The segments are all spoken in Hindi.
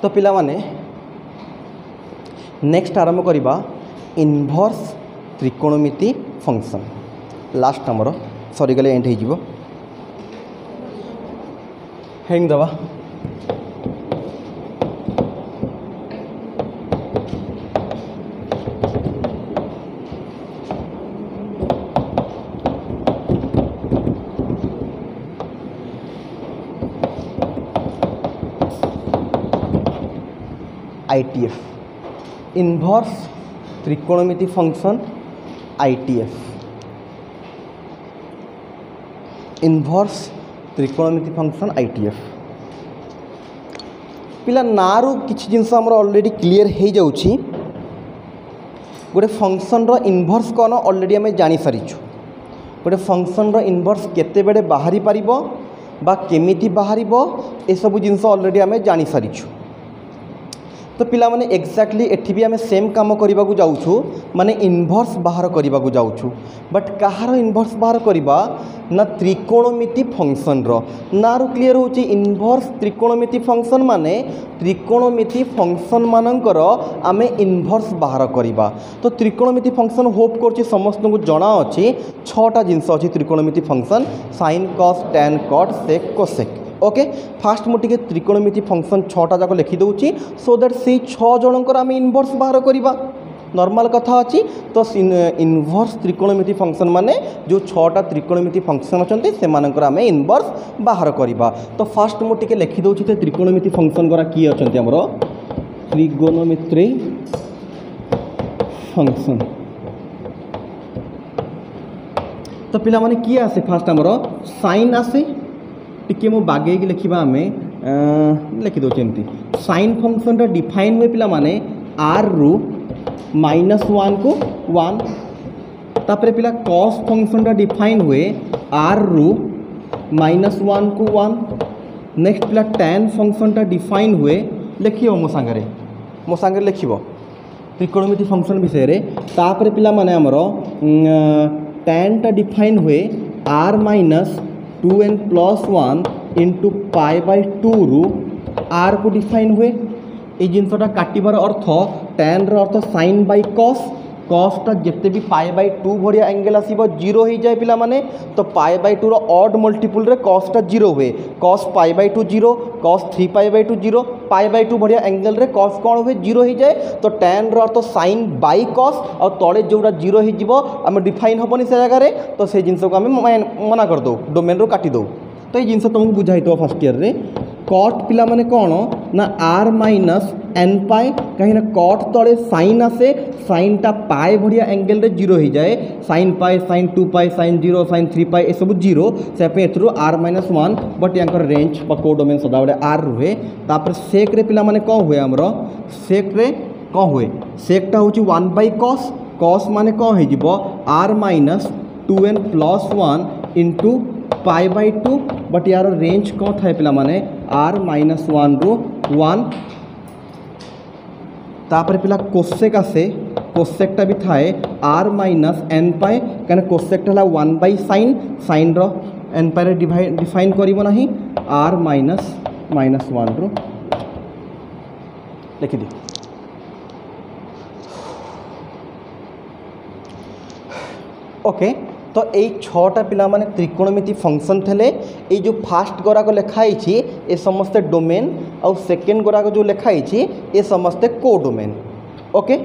तो पिला माने नेक्स्ट आरंभ करवा इनवर्स त्रिकोणमिति फंक्शन लास्ट आमर सरीगले एंड हो हेडिंग दवा ITF इनवर्स त्रिकोणमिति फंक्शन ITF इनवर्स त्रिकोणमिति फंक्शन ITF पिला नारू किछि जिनस हमर ऑलरेडी क्लियर हो जाउछि गोटे फंक्शन रो इनवर्स कोन ऑलरेडी हमें जानि सारिछु गोटे फंक्शन रो इनवर्स केते बेडे बाहरी परिबो बा केमिति बाहरिबो ए सब जिनस ऑलरेडी हमें जानि सारिछु तो पिला माने एक्जाक्टली एठी भी आम सेम काम करने को जाऊँ माने इनवर्स बाहर करने को जाऊँ बट कहार इनवर्स बाहर करवा ना त्रिकोणमिति फंक्शन रो नारू क्लियर होची इनवर्स त्रिकोणमिति फंक्शन माने त्रिकोणमिति फंक्शन मानकर आमे इनवर्स बाहर करवा तो त्रिकोणमिति फंक्शन होप कर समस्त को जना अच्छी 6टा जिनस अच्छी त्रिकोणमिति function sine cos tan cot sec cosec okay first मुझे त्रिकोणमिति फंक्शन 6टा जाक लिखिदे सो दैट से 6 जनकर आम इनवर्स बाहर करवा नॉर्मल कथा अच्छी तो इनवर्स त्रिकोणमिति फंक्शन माने जो 6टा त्रिकोणमिति फंक्शन अच्छे से आम इनवर्स बाहर करवा तो फास्ट मुझे लिखिदे त्रिकोणमिति फंक्शन गुरा किए अच्छा आमर त्रिकोणमिति फंक्शन तो पिला माने किए आसे फास्ट आमर साइन आसे टिके मो बागे लिखा आम लिखिदे साइन फंक्शन डिफाइन हुए पिला माने आर रु -1 को 1 तापर पिला कॉस फंक्शन डिफाइन हुए आर रु -1 को 1 नेक्स्ट पिला टैन फंक्शन डिफाइन हुए लिखियो मो सांगे लिखिबो त्रिकोणमिति फंक्शन विषय रे तापर पिला माने हमर टैन टा डिफाइन हुए आर -2n + 1 इंटू π/2 रु आर को डिफाइन हुए ये जिनसटा काटिबार अर्थ टैन अर्थ साइन बाय कॉस कॉसटा जिते भी π/2 भरिया एंगल आसीबो 0 हो जाए पिला माने तो π/2 रो ऑड मल्टीपल रे कॉसटा 0 हुए कॉस π/2 0 कॉस 3π/2 0 π/2 भरिया एंगल रे कॉस कौन हुए 0 हो जाए तो टैन अर्थ साइन बाय कॉस और तले जोड़ा 0 हो जिवो आम डिफाइन हेनी से जगह तो से जिनस को आम मना कर दो डोमेन रो काटी दो तो ये जिनस तुमको बुझाई तो फर्स्ट ईयर रे कॉट पिला माने कौन ना r - n पाए कहीं कॉट तले साइन आसे साइन टा पाए भरिया एंगल रे 0 हो जाए साइन पाए साइन 2 पाए साइन 0 साइन 3 पाए ये सब 0 से r -1 बट यहाँ रेंज कोडोमेन सदाबले r रुहे तापर सेक रे पिला माने कौन हुए आमर सेक रे कौन हुए सेकटा हूँ 1/cos cos माने कौन हो r -2n + 1 इंटू π/2 बट यार रेंज कौन था पिला माने r -1 रु 1 तापर पिला कोसेक आसे कोसेकटा भी थाए r -n पाए कहीं कोसेकटा है 1/sin साइन रो n पाए डिफाइन करिवो नाही r -1 रु लिखि दि ओके तो यही 6टा पिला माने त्रिकोणमिति फंक्शन थे ये जो फास्ट गुराक लिखाई ये समस्ते डोमेन और सेकेंड गुराक जो लिखाई ये समस्ते कोडोमेन ओके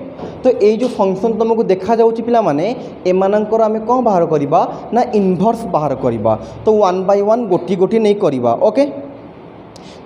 तो ये जो फंक्शन तुमको देखा जाउछि पिला माने एमानंकर आमे कौन बाहर करवा ना इनवर्स बाहर करवा तो 1 by 1 गोटी गोटी नहीं करवा ओके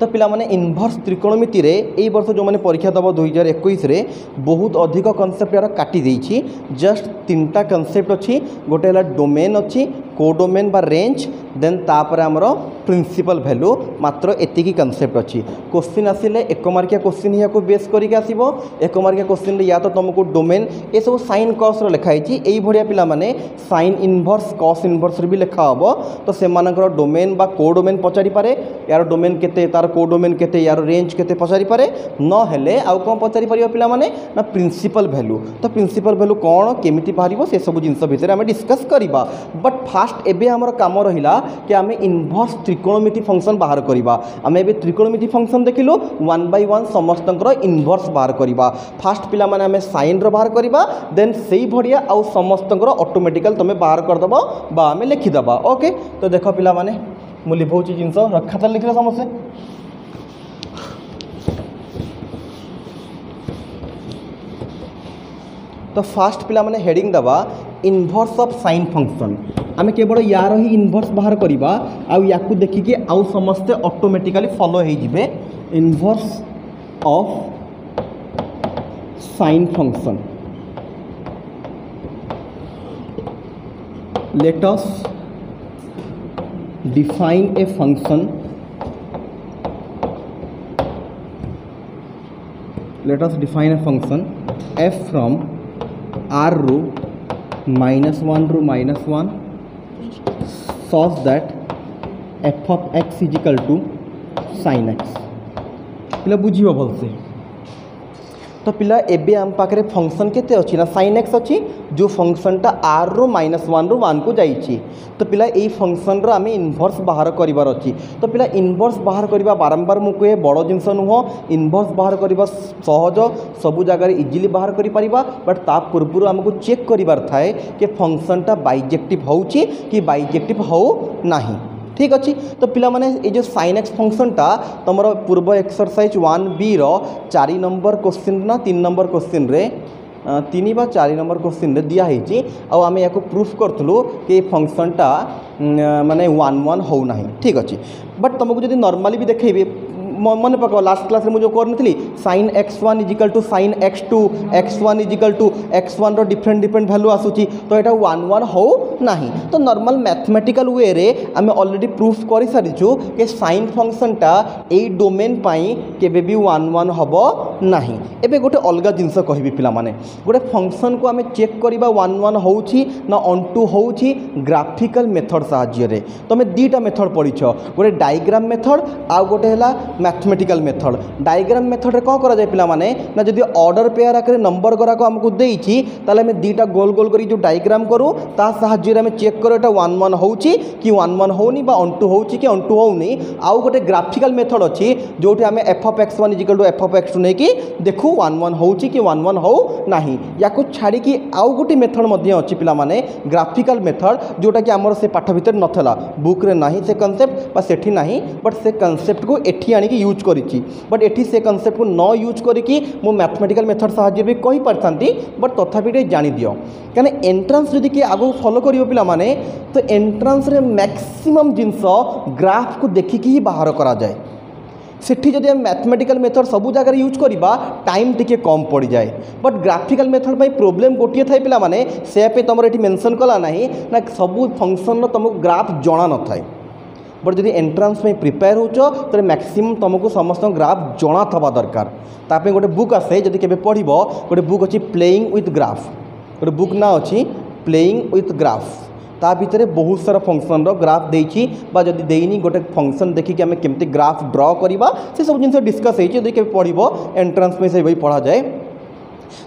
तो पिला माने इनवर्स त्रिकोणमिति रे एई वर्ष जो माने परीक्षा दब 2021 रे बहुत अधिक कॉन्सेप्ट यार काटी देछि जस्ट 3टा कॉन्सेप्ट अच्छी गोटे है डोमेन अच्छी कोडोमेन बा रेंज देन तापर आमर प्रिंसिपल वैल्यू मात्र एतिकी कॉन्सेप्ट अच्छी क्वेश्चन आसिले 1 मार्किया क्वेश्चन या को बेस करके आसीबो 1 मार्किया क्वेश्चन या तो तुमको डोमेन ये सब साइन कॉस रो लिखाई एई भरिया पिला माने साइन इनवर्स कॉस इनवर्स भी लिखा हबो तो से मानकर डोमेन बा कोडोमेन पचारि पारे यार डोमेन केते तार कोडोमेन केते यार रेंज केते पचारि पारे न हेले आउ कोन पचारि परियो पिला माने ना प्रिंसिपल वैल्यू तो प्रिंसिपल वैल्यू कोन केमिति बाहरिबो से सब जिंस भितर हम डिस्कस करिबा बट फास्ट फास्ट एबे हमर काम रहिला कि आमे इनवर्स त्रिकोणमिति फंक्शन बाहर करिबा। आमे एबे त्रिकोणमिति फंक्शन देखिलु 1 बाय 1 समस्तंकर इनवर्स बाहर करिबा। फास्ट पिला माने आमे साइन रो बाहर करिबा, देन सेही भडिया आउ समस्तंकर ऑटोमेटिकल तमे बाहर कर दबो बा आमे लिखि दबा। ओके, तो देखो पिला माने मु लिखौची जिंस खाता लिखला समस्या। तो फास्ट पिला माने हेडिंग दबा इनवर्स ऑफ साइन फंक्शन। आमे केवल यार ही इनवर्स बाहर करिबा आउ याकू देखि के आउ समस्त ऑटोमेटिकली फॉलो हे जिवे। Inverse of sine function, let us define a function, let us define a function f from r row -1 row -1 such that f of x is equal to sin x। पिला बुझिबो भल से। तो पिला एबे आम पाखरे फंक्शन केते अछि ना sin x अछि, जो फंक्शनटा r रो -1 रो 1 को जाइछि। तो पिला एई फंक्शन रो आमे इनवर्स बाहर करिवार अछि। तो पिला इनवर्स बाहर करिवा बारंबार मु कहे बड़ जिंस नुह, इनवर्स बाहर करिवा सहज, सबु जगह इजिली बाहर करि परिबा। बट ता पूर्व हमको चेक करिवार थाए कि फंक्शनटा बाइजेक्टिव होउछि कि बाइजेक्टिव हो नाही। ठीक अच्छी। तो पिला माने ये जो sin x फंक्शनटा तुम पूर्व एक्सरसाइज 1B रो 4 नंबर क्वेश्चन ना 3 नंबर क्वेश्चन रे 3 बा 4 नंबर क्वेश्चन रे दिया है। आउ आम या प्रूफ करूँ कि फंक्शनटा माने 1 1 हो ना। ठीक अच्छे। बट तुमको जो नॉर्मली भी देखेबी मन पक लास्ट क्लास में मुझे करनी sin x1 is equal to sin x2, x1 is equal to x1 रो डिफरेंट डिफरेंट वैल्यू आसूची। तो यहाँ 1 1 हो नहीं। तो नॉर्मल मैथमेटिकल वे रे आम ऑलरेडी प्रूफ कर सारीचु कि साइन फंक्शनटा ए डोमेन पाई केबे भी 1 1 हबो नहीं। एबे गोटे अलग जिनस कहबी पिला माने गोटे फंक्शन को आम चेक करबा 1 1 होउची ना ऑन टू होउची ग्राफिकल मेथड साहाय्य रे। तुम दीटा मेथड पढ़िछ, गोटे डायग्राम मेथड आ गोटे हैला मैथमेटिकल मेथड। डायग्राम मेथड रे कौन करा जाए पिला माने ना जदि ऑर्डर पेयर आकर नंबर गुराक आमको देइछि ताले हमें दीटा गोल गोल करी जो डायग्राम करू ता साहाय्य रे हमें चेक करो एटा 1 1 होउछि कि 1 1 होउनी बा ऑन टू होउछि कि ऑन टू होउनी। आउ गोटे ग्राफिकल मेथड अछि जोठी हमें f of x1 is equal to f of x2 नै कि देखू 1 1 होउछि कि 1 1 हो नाही। याकू छाड़ी कि आउ गोटे मेथड मध्ये अछि पिला माने ग्राफिकल मेथड जोटा कि हमर से पाठ भीतर नथला, बुक रे नाही से कांसेप्ट बा सेठी नाही। बट से कांसेप्ट को एठी आनी यूज करी। बट एठी से कांसेप्ट को न यूज करी मु मैथमेटिकल मेथड साहाय्य भी कहि पारथांती। बट तथापि जानी दियो कने एंट्रांस जदि कि आगो फॉलो करियो पिला माने तो एंट्रांस रे मैक्सिमम जिंस ग्राफ को देखिकी ही बाहर करा जाए। सेठी जदि मैथमेटिकल मेथड सबू जगह यूज करिबा टाइम टिके कम पड़ जाए। बट ग्राफिकल मेथड पे प्रॉब्लम गोटे थाए पिला माने से पे तुम एठी मेंशन कला नाही ना सबू फंक्शन तुमको ग्राफ जणा न थाए। बट जदि एंट्रांस में प्रिपेयर हो तो मैक्सिमम तुमको समस्त ग्राफ जणा थवा दरकार। तापे गोटे बुक आसे जदि केबे पढ़िबो गोटे बुक अछि प्लेइंग विथ ग्राफ, गोटे बुक ना अछि प्लेइंग विथ ग्राफ। ता भितर बहुत सारा फंक्शन रो ग्राफ देछि बा जदि देइनी गोटे फंक्शन देखि कि हमें केमती ग्राफ ड्रॉ करबा से सब जिनस डिस्कस होइछि। जदि केबे पढ़िबो एंट्रांस में से वही पढ़ा जाए।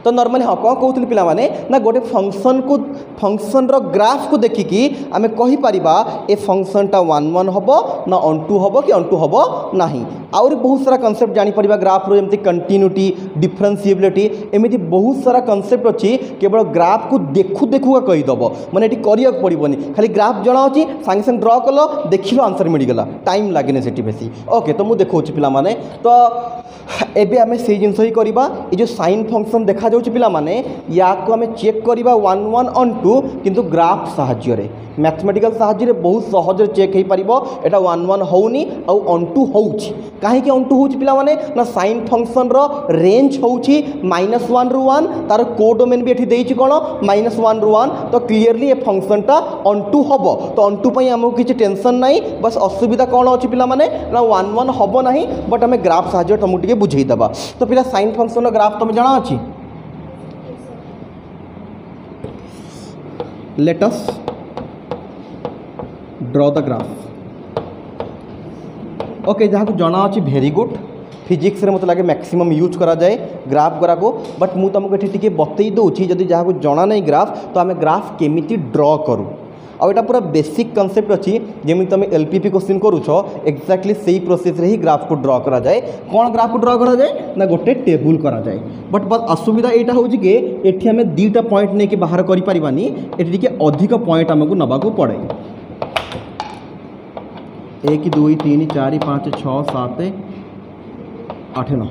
तो नॉर्मली हाँ कौन कहते पिला माने ना गोटे फंक्शन रो ग्राफ को देखिकी आमे कहि परिबा ए फंक्शनटा 1 1 हबो ना ऑन टू हबो कि ऑन टू हबो नाही। आउरी बहुत सारा कांसेप्ट जानि परिबा ग्राफ रो एमती कंटिन्यूटी, डिफरेंशिएबिलिटी एमिति बहुत सारा कांसेप्ट अछि। केवल ग्राफ को देखु देखुका कहि दबो माने एटी करिया पड़िबोनी, खाली ग्राफ जणा अछि संगे संग ड्रॉ कलो देखिलो आंसर मिल गेला, टाइम लागेने सेठी बेसी। ओके, तो मु देखौछि पिला माने तो एबे आमे सेही जिंस ही करिबा। ए जो साइन फंक्शन देखा जाउछि पिला माने या को आमे चेक करिबा 1 1 ऑन टू किंतु ग्राफ साहाय्य रे मैथमेटिकल साहाय्य रे बहुत सहज check hey परिबो Etah 1 1 होउनी uh on to होउछि। काहे कि ऑन टू होउछि पिला माने ना साइन फंक्शन रो रेंज होउछि -1 रु 1, तार कोडोमेन भी एठी देइछि कोन -1 रु 1। तो क्लियरली ए फंक्शनटा ऑन टू हबो। तो ऑन टू पई हमको किछि टेंशन नाही, बस असुविधा कोन अछि पिला माने ना 1 1 हबो नाही। बट हमें ग्राफ साहाय्य तुमको टिके बुझेई दबा। तो पिला साइन फंक्शन रो ग्राफ तुम जाना अछि। Let us draw the graph. Okay, जहाँ को जना अच्छी भेरी गुड। फिजिक्स रे मत लगे मैक्सिमम यूज करा जाए ग्राफ गुरा को। बट मु तुमको ये बतई दूसरी जदि जहाँ को जना नहीं ग्राफ तो आम ग्राफ केमिति ड्रॉ करूँ। आ एटा पूरा बेसिक कॉन्सेप्ट अच्छी जमी तुम एलपीपी क्वेश्चन करुछ एक्जाक्टली से प्रोसेस रे ही ग्राफ को ड्रॉ करा जाए। कौन ग्राफ को ड्रॉ करा जाए ना गोटे टेबुल करा जाए। बट असुविधा यहाँ हूँ कि एठी आम दुईटा पॉइंट नहीं कि बाहर करि परिबानी, एठी टिके अधिक पॉइंट आमको नबाकू पड़े। 1 2 3 4 5 6 7 8 9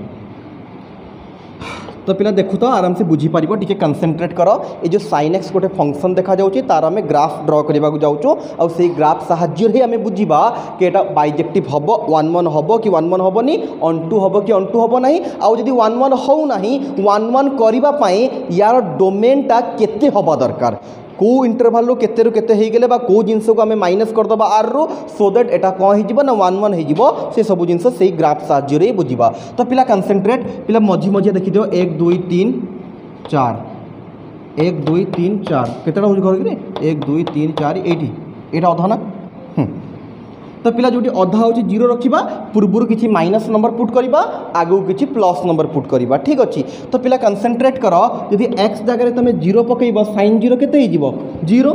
तो पिला देखु तो आराम से बुझीपार टी कनसेंट्रेट कर। ये जो sin x गोटे फंक्शन देखा जाऊँगी तार आम ग्राफ ड्र करने जाऊँ और से ग्राफ साहाय्य आम बुझा कि बाइजेक्टिव हम 1 1 हम कि 1 1 हेनी ऑन टू हम कि ऑन टू हम ना आउ जब 1 1 हो ना 1 1 करने यार डोमेनटा केते हवा दरकार कौ इंटरवल रू केते केते हो गले कौ जिनस को आम माइनस करदे आर रू सो दैट एटा कौन हो ना 1 1 हो से सब जिन से ग्राफ साहाय्य बुझा। तो पिला कनसेंट्रेट पिला मझी मझी देखिद 1 2 3 4 1 2 3 4 केतटा हो घर कि 1 2 3 4 ये अधा ना। तो पिला जो अधा हो जीरो रखा पूर्वर किसी माइनस नंबर पुट करवा आगू किसी प्लस नंबर पुट करवा ठीक अच्छे। तो पिला कनसेंट्रेट कर यदि एक्स जगह तुम जीरो पकड़ साइन जीरो केते जीरो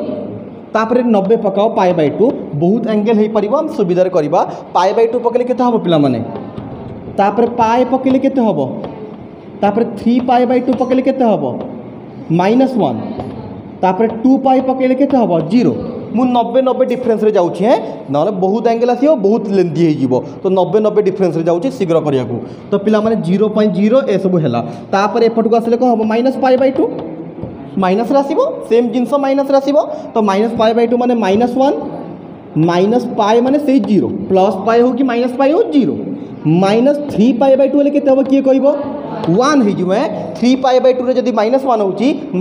तापर 90 पकाओ π/2 बहुत एंगल हो पार सुविधार करवा π/2 पकड़े केते हम पिला माने तापर पाए पकड़े केते हम तापर 3 π/2 पकड़े केते हम -1 तापर 2 π पकड़े केते हम 0 मु 90 90 डिफरेन्स रे जाऊँ है ना बहुत एंगल आसो बहुत लेंथी हो तो 90 90 डिफरेन्स रे जाऊँ शीघ्र करने को। तो पिला माने 0.0 ए सब है तापर एपट को आसे कौन हम -π/2 माइनस आसो सेम जिनस माइनस आसो तो -π/2 माने -1 -π माने से 0 +π हो कि -π हो 0 -3π/2 हेल्ले केते हम किए कह 1 हो 3π/2 जब -1 हो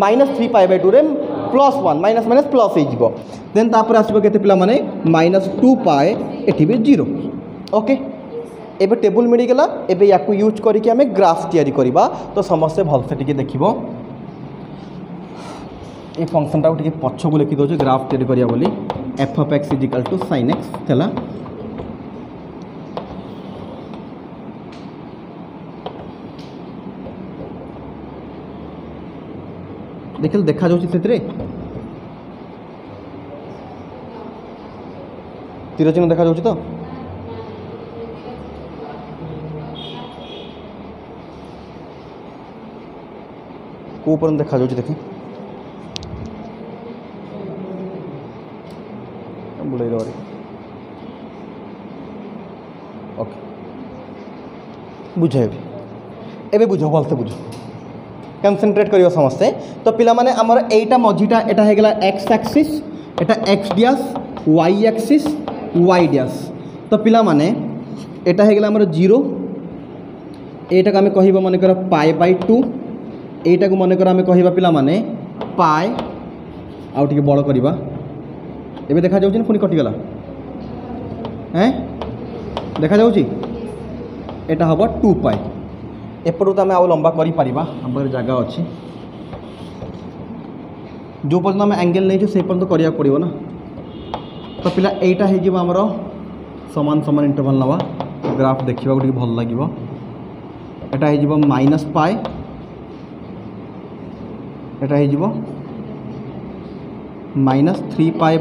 -3π/2 रे +1 माइनस माइनस प्लस हो देन तापर आसो केते पिला माने -2π एठी भी 0 ओके। एबे टेबुल मिलगला एबे याकू यूज करके आम ग्राफ तैयारी करवा। तो समस्ते भलसे टिके देखिबो ये फंक्शनटा टिके पछ को लिखि दो ग्राफ तैयारी करिया बोली f of x = sin x थला। देखिए देखा जाऊँ से तीर चिन्ह देखा जाऊँ तो कौ पर्यंत देखा जाऊँ देखें बुलाई ओके बुझ एबे बुझ भलसे बुझ कनसेंट्रेट करियो समस्ते। तो पिला माने हमर एटा मझीटा एटा हे गेला x एक्सिस एटा x dash y axis y dash. तो पिला माने एटा हे गेला हमर 0 एटा को आमे कहिबा माने कर π/2 एटा को माने कर आमे कहिबा पिला माने पाई आउ टिके बड़ करबा एबे देखा जाउछि पुनी कटि गेला हैं देखा जाउछि एटा हबो 2π एपटू तो आम आउ लंबा कर जगह अच्छी जो पर्यटन आम एंगल नहीं से पर्यटन करा पड़ो ना। तो पिला एटा हो आमर समान समान इंटरवल नवा ग्राफ देखा भल लगे एटा हो -π एटा हो -3π/2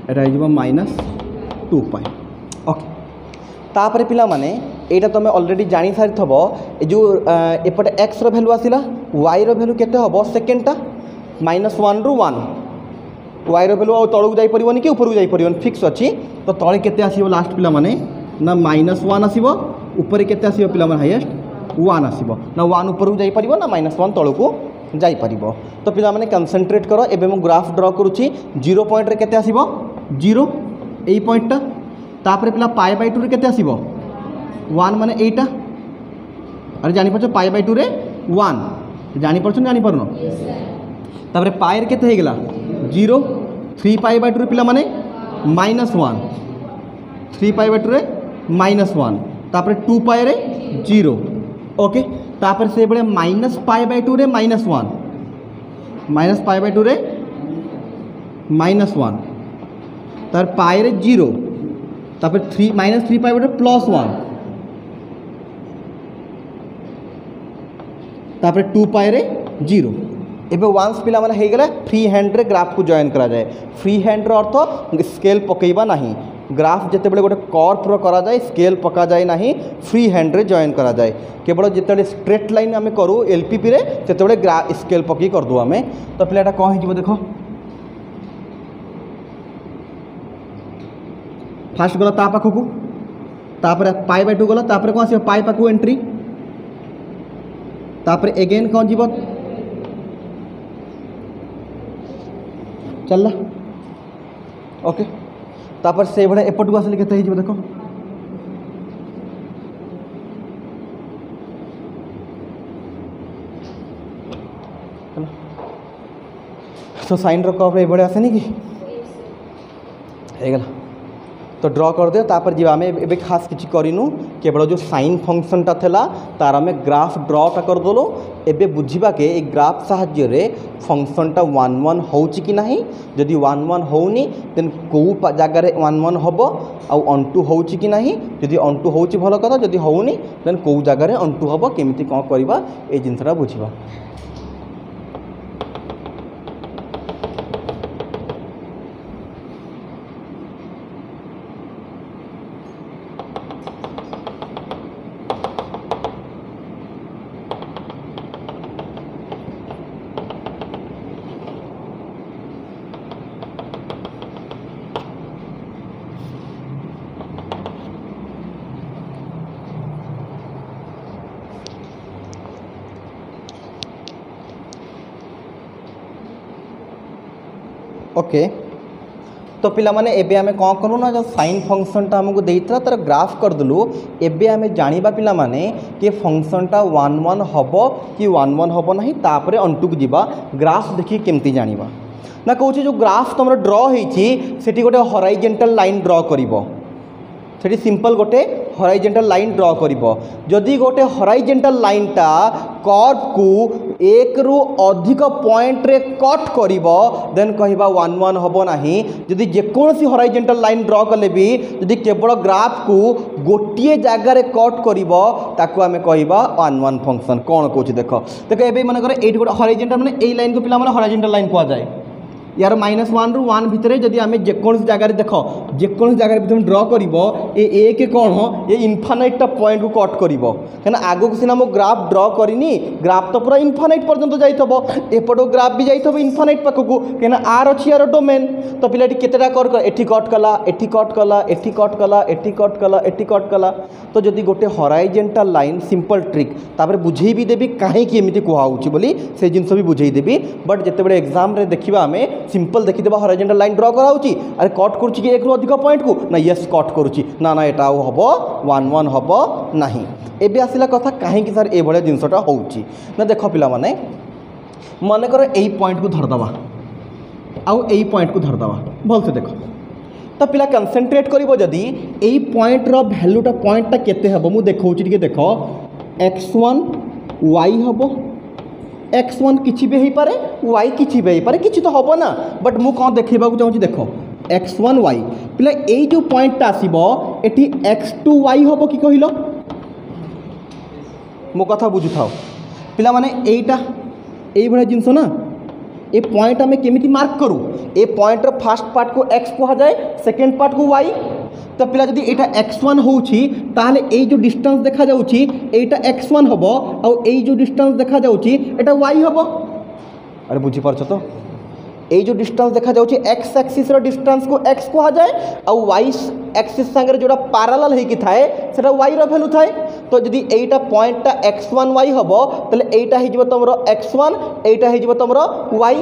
एटा हो -2π ओके। तापर पिला माने एटा तुम ऑलरेडी जानी सारी थब जो एपटे एक्स रो वैल्यू आसिला वाई रो वैल्यू केते हबो सेकेंडटा -1 रु 1 वाई रो वैल्यू तळକୁ जाई परिबोनी कि ऊपर को जाई परिबोनी फिक्स अछि। तो तळे केते आसीबो लास्ट पिला माने ना -1 आसीबो ऊपर केते आसीबो पिला माने हाईएस्ट 1 आसीबो ना 1 ऊपर को जाई परिबो ना -1 तळକୁ जाई परिबो। तो पिला माने कंसंट्रेट करो एबे मु ग्राफ ड्रॉ करूची 0 पॉइंट रे केते आसीबो 0 एई पॉइंटटा तापर पिला π/2 रे केते आसीबो 1 माने एटा अरे जानी परछ π/2 रे 1 जानी परछ जानी परनो तापर पाई रे केते हे गेला 0 3π/2 रे पिला माने -1 3π/2 रे -1 तापर 2π रे 0 ओके। तापर से बड़े -π/2 रे -1 -π/2 रे -1 तापर पाई रे 0 तापर 3 रे +1 तापर 2π रे 0 एबे वांस पिला माने हे गला फ्री हैंड रे ग्राफ को जॉइन करा जाए। फ्री हैंड रो अर्थ स्केल पकेबा नहीं, ग्राफ जिते बड़े गोटे कर्व रो करा जाए स्केल पका जाए नहीं, फ्री हैंड रे जॉइन करा जाए। केवल जिते स्ट्रेट लाइन आम करूँ एलपीपी रे सेते बड़े स्केल पकई कर दू आम। तो पिलाटा कौन हो देख, फास्ट गला ता पाखकू, तापर पाई बाय 2 गला, तापर कौन आस पाई पाखु एंट्री, तापर एगेन कौन जीव चलला ओके। तापर से भाई एपटू आसिले केते हो देख, सो साइन कर्व ये आसेनी कि गला तो ड्र कर दे। तापर जी आम ए खास किसी करूँ, केवल जो साइन फंक्शनटा था तार आम ग्राफ ड्रटा करदेलु। एबे बुझा के ए ग्राफ साहाय्य फंक्शनटा 1 1 हो कि ना, जदि 1 1 होनी देन कौ जगार 1 1 हम आउ ऑन टू हो कि ना, जदि ऑन टू हो भल कथा, जदि होनी देन कौ जगार ऑन टू हम केमिति कौन करवा ए जिनसटा बुझा। ओके तो पिला माने एबे आमे कौन करूँ ना, जो साइन फंक्शनटा आमको देता तार ग्राफ करदेलु। एबे आमे जानिबा पिला माने कि फंक्शनटा 1 1 हम कि 1 1 हम ना, तापर अंटू को जीवा ग्राफ देखिए केमती जानिबा ना। कहूँ जो ग्राफ तुम ड्र होती सेठी गोटे हॉराइजॉन्टल लाइन ड्र करिवो, सेठी सिंपल गोटे हॉराइजॉन्टल लाइन ड्र करिवो। जदि गोटे हॉराइजॉन्टल लाइनटा कर्व को 1 रु अधिक पॉइंट रे कट करिवो देन कहबा 1 1 हबो नाही। जदि जेकोसी हॉराइजॉन्टल लाइन ड्र कले भी जदि केवल ग्राफ को गोटे जगार कट करिवो ताको आमे कहबा 1 1 फंक्शन। कौन कहूँ देख देख ए मन कर ये गोटे हॉराइजॉन्टल माने ए लाइन को पिला माने हॉराइजॉन्टल लाइन कह जाए। यार -1 रु 1 भितर जदि आम जेकोसी जगार देख जेकोसी जगार तुम ड्र कर ए के कौन ये इनफानाइटा पॉइंट को कट कर कहीं आग को सीना मो ग्राफ ड्र करनी, ग्राफ तो पूरा इनफानाइट पर्यंत जाइए, एपट ग्राफ भी जाइए इनफानाइट पाखक कहीं आर अच्छी यार डोमेन। तो पिलाटी केतेटा कट एठी कट कला, एठी कट कला, एठी कट कला, एठी कट कला, एठी कट कला। तो जदि गोटे हॉराइजॉन्टल लाइन सिंपल ट्रिक तापर बुझे भी देवी कहीं एमती कहूँ बोली से जिनस भी बुझे देवी। बट जिते एग्जाम रे देखा आम सिंपल देखीदेवा हॉराइजॉन्टल लाइन ड्र कराऊँगी, अरे कट करुच्ची कि 1 रु अधिक पॉइंट को ना, यस कट करुच्ची ना ना एटा हम 1 1 हम ना। एबे आसला कथा कहीं सर ये भाया जिनसटा होउची ना। देख पिला माने मनकर यही पॉइंट को धरदवा आउ यही पॉइंट को धरदवा भल से देख। तो पिला कंसंट्रेट करिवो जदि यही पॉइंट रो वैल्यूटा पॉइंटटा केते हबो मु देखौची टिके देख x1 y हबो, x1 किछि भी पारे y किछि भी पारे, किछि तो हबो ना। बट मु कौन देखैबा को चाहूँ देख x1 y पिला यही जो पॉइंटटा आसीबो एठी x2 y हबो कि कहिलो मो कथा बुझु थाओ पिला माने एटा एई भले जिंस ना। ए पॉइंट आम केमिति मार्क करूँ, ए पॉइंटर फास्ट पार्ट को x कह जाए, सेकेंड पार्ट को y। तो पिला जदि एटा x1 होउछि ताहले एई जो डिस्टेंस देखा जाउछि एटा x1 हबो आउ एई जो डिस्टेंस देखा जाउछि एटा y हबो। अरे बुझी पारछ तो ये जो डिस्टेंस देखा जाउछि x एक्सिस रो डिस्टेंस को x कह जाए और y एक्सिस संगे जोड़ा पैरेलल हेकि थाए सेटा y रो वैल्यू थाए। तो जदि एटा पॉइंटटा x1 y हबो तले एटा हे जिवो तमरो x1 एटा हे जिवो तमरो y।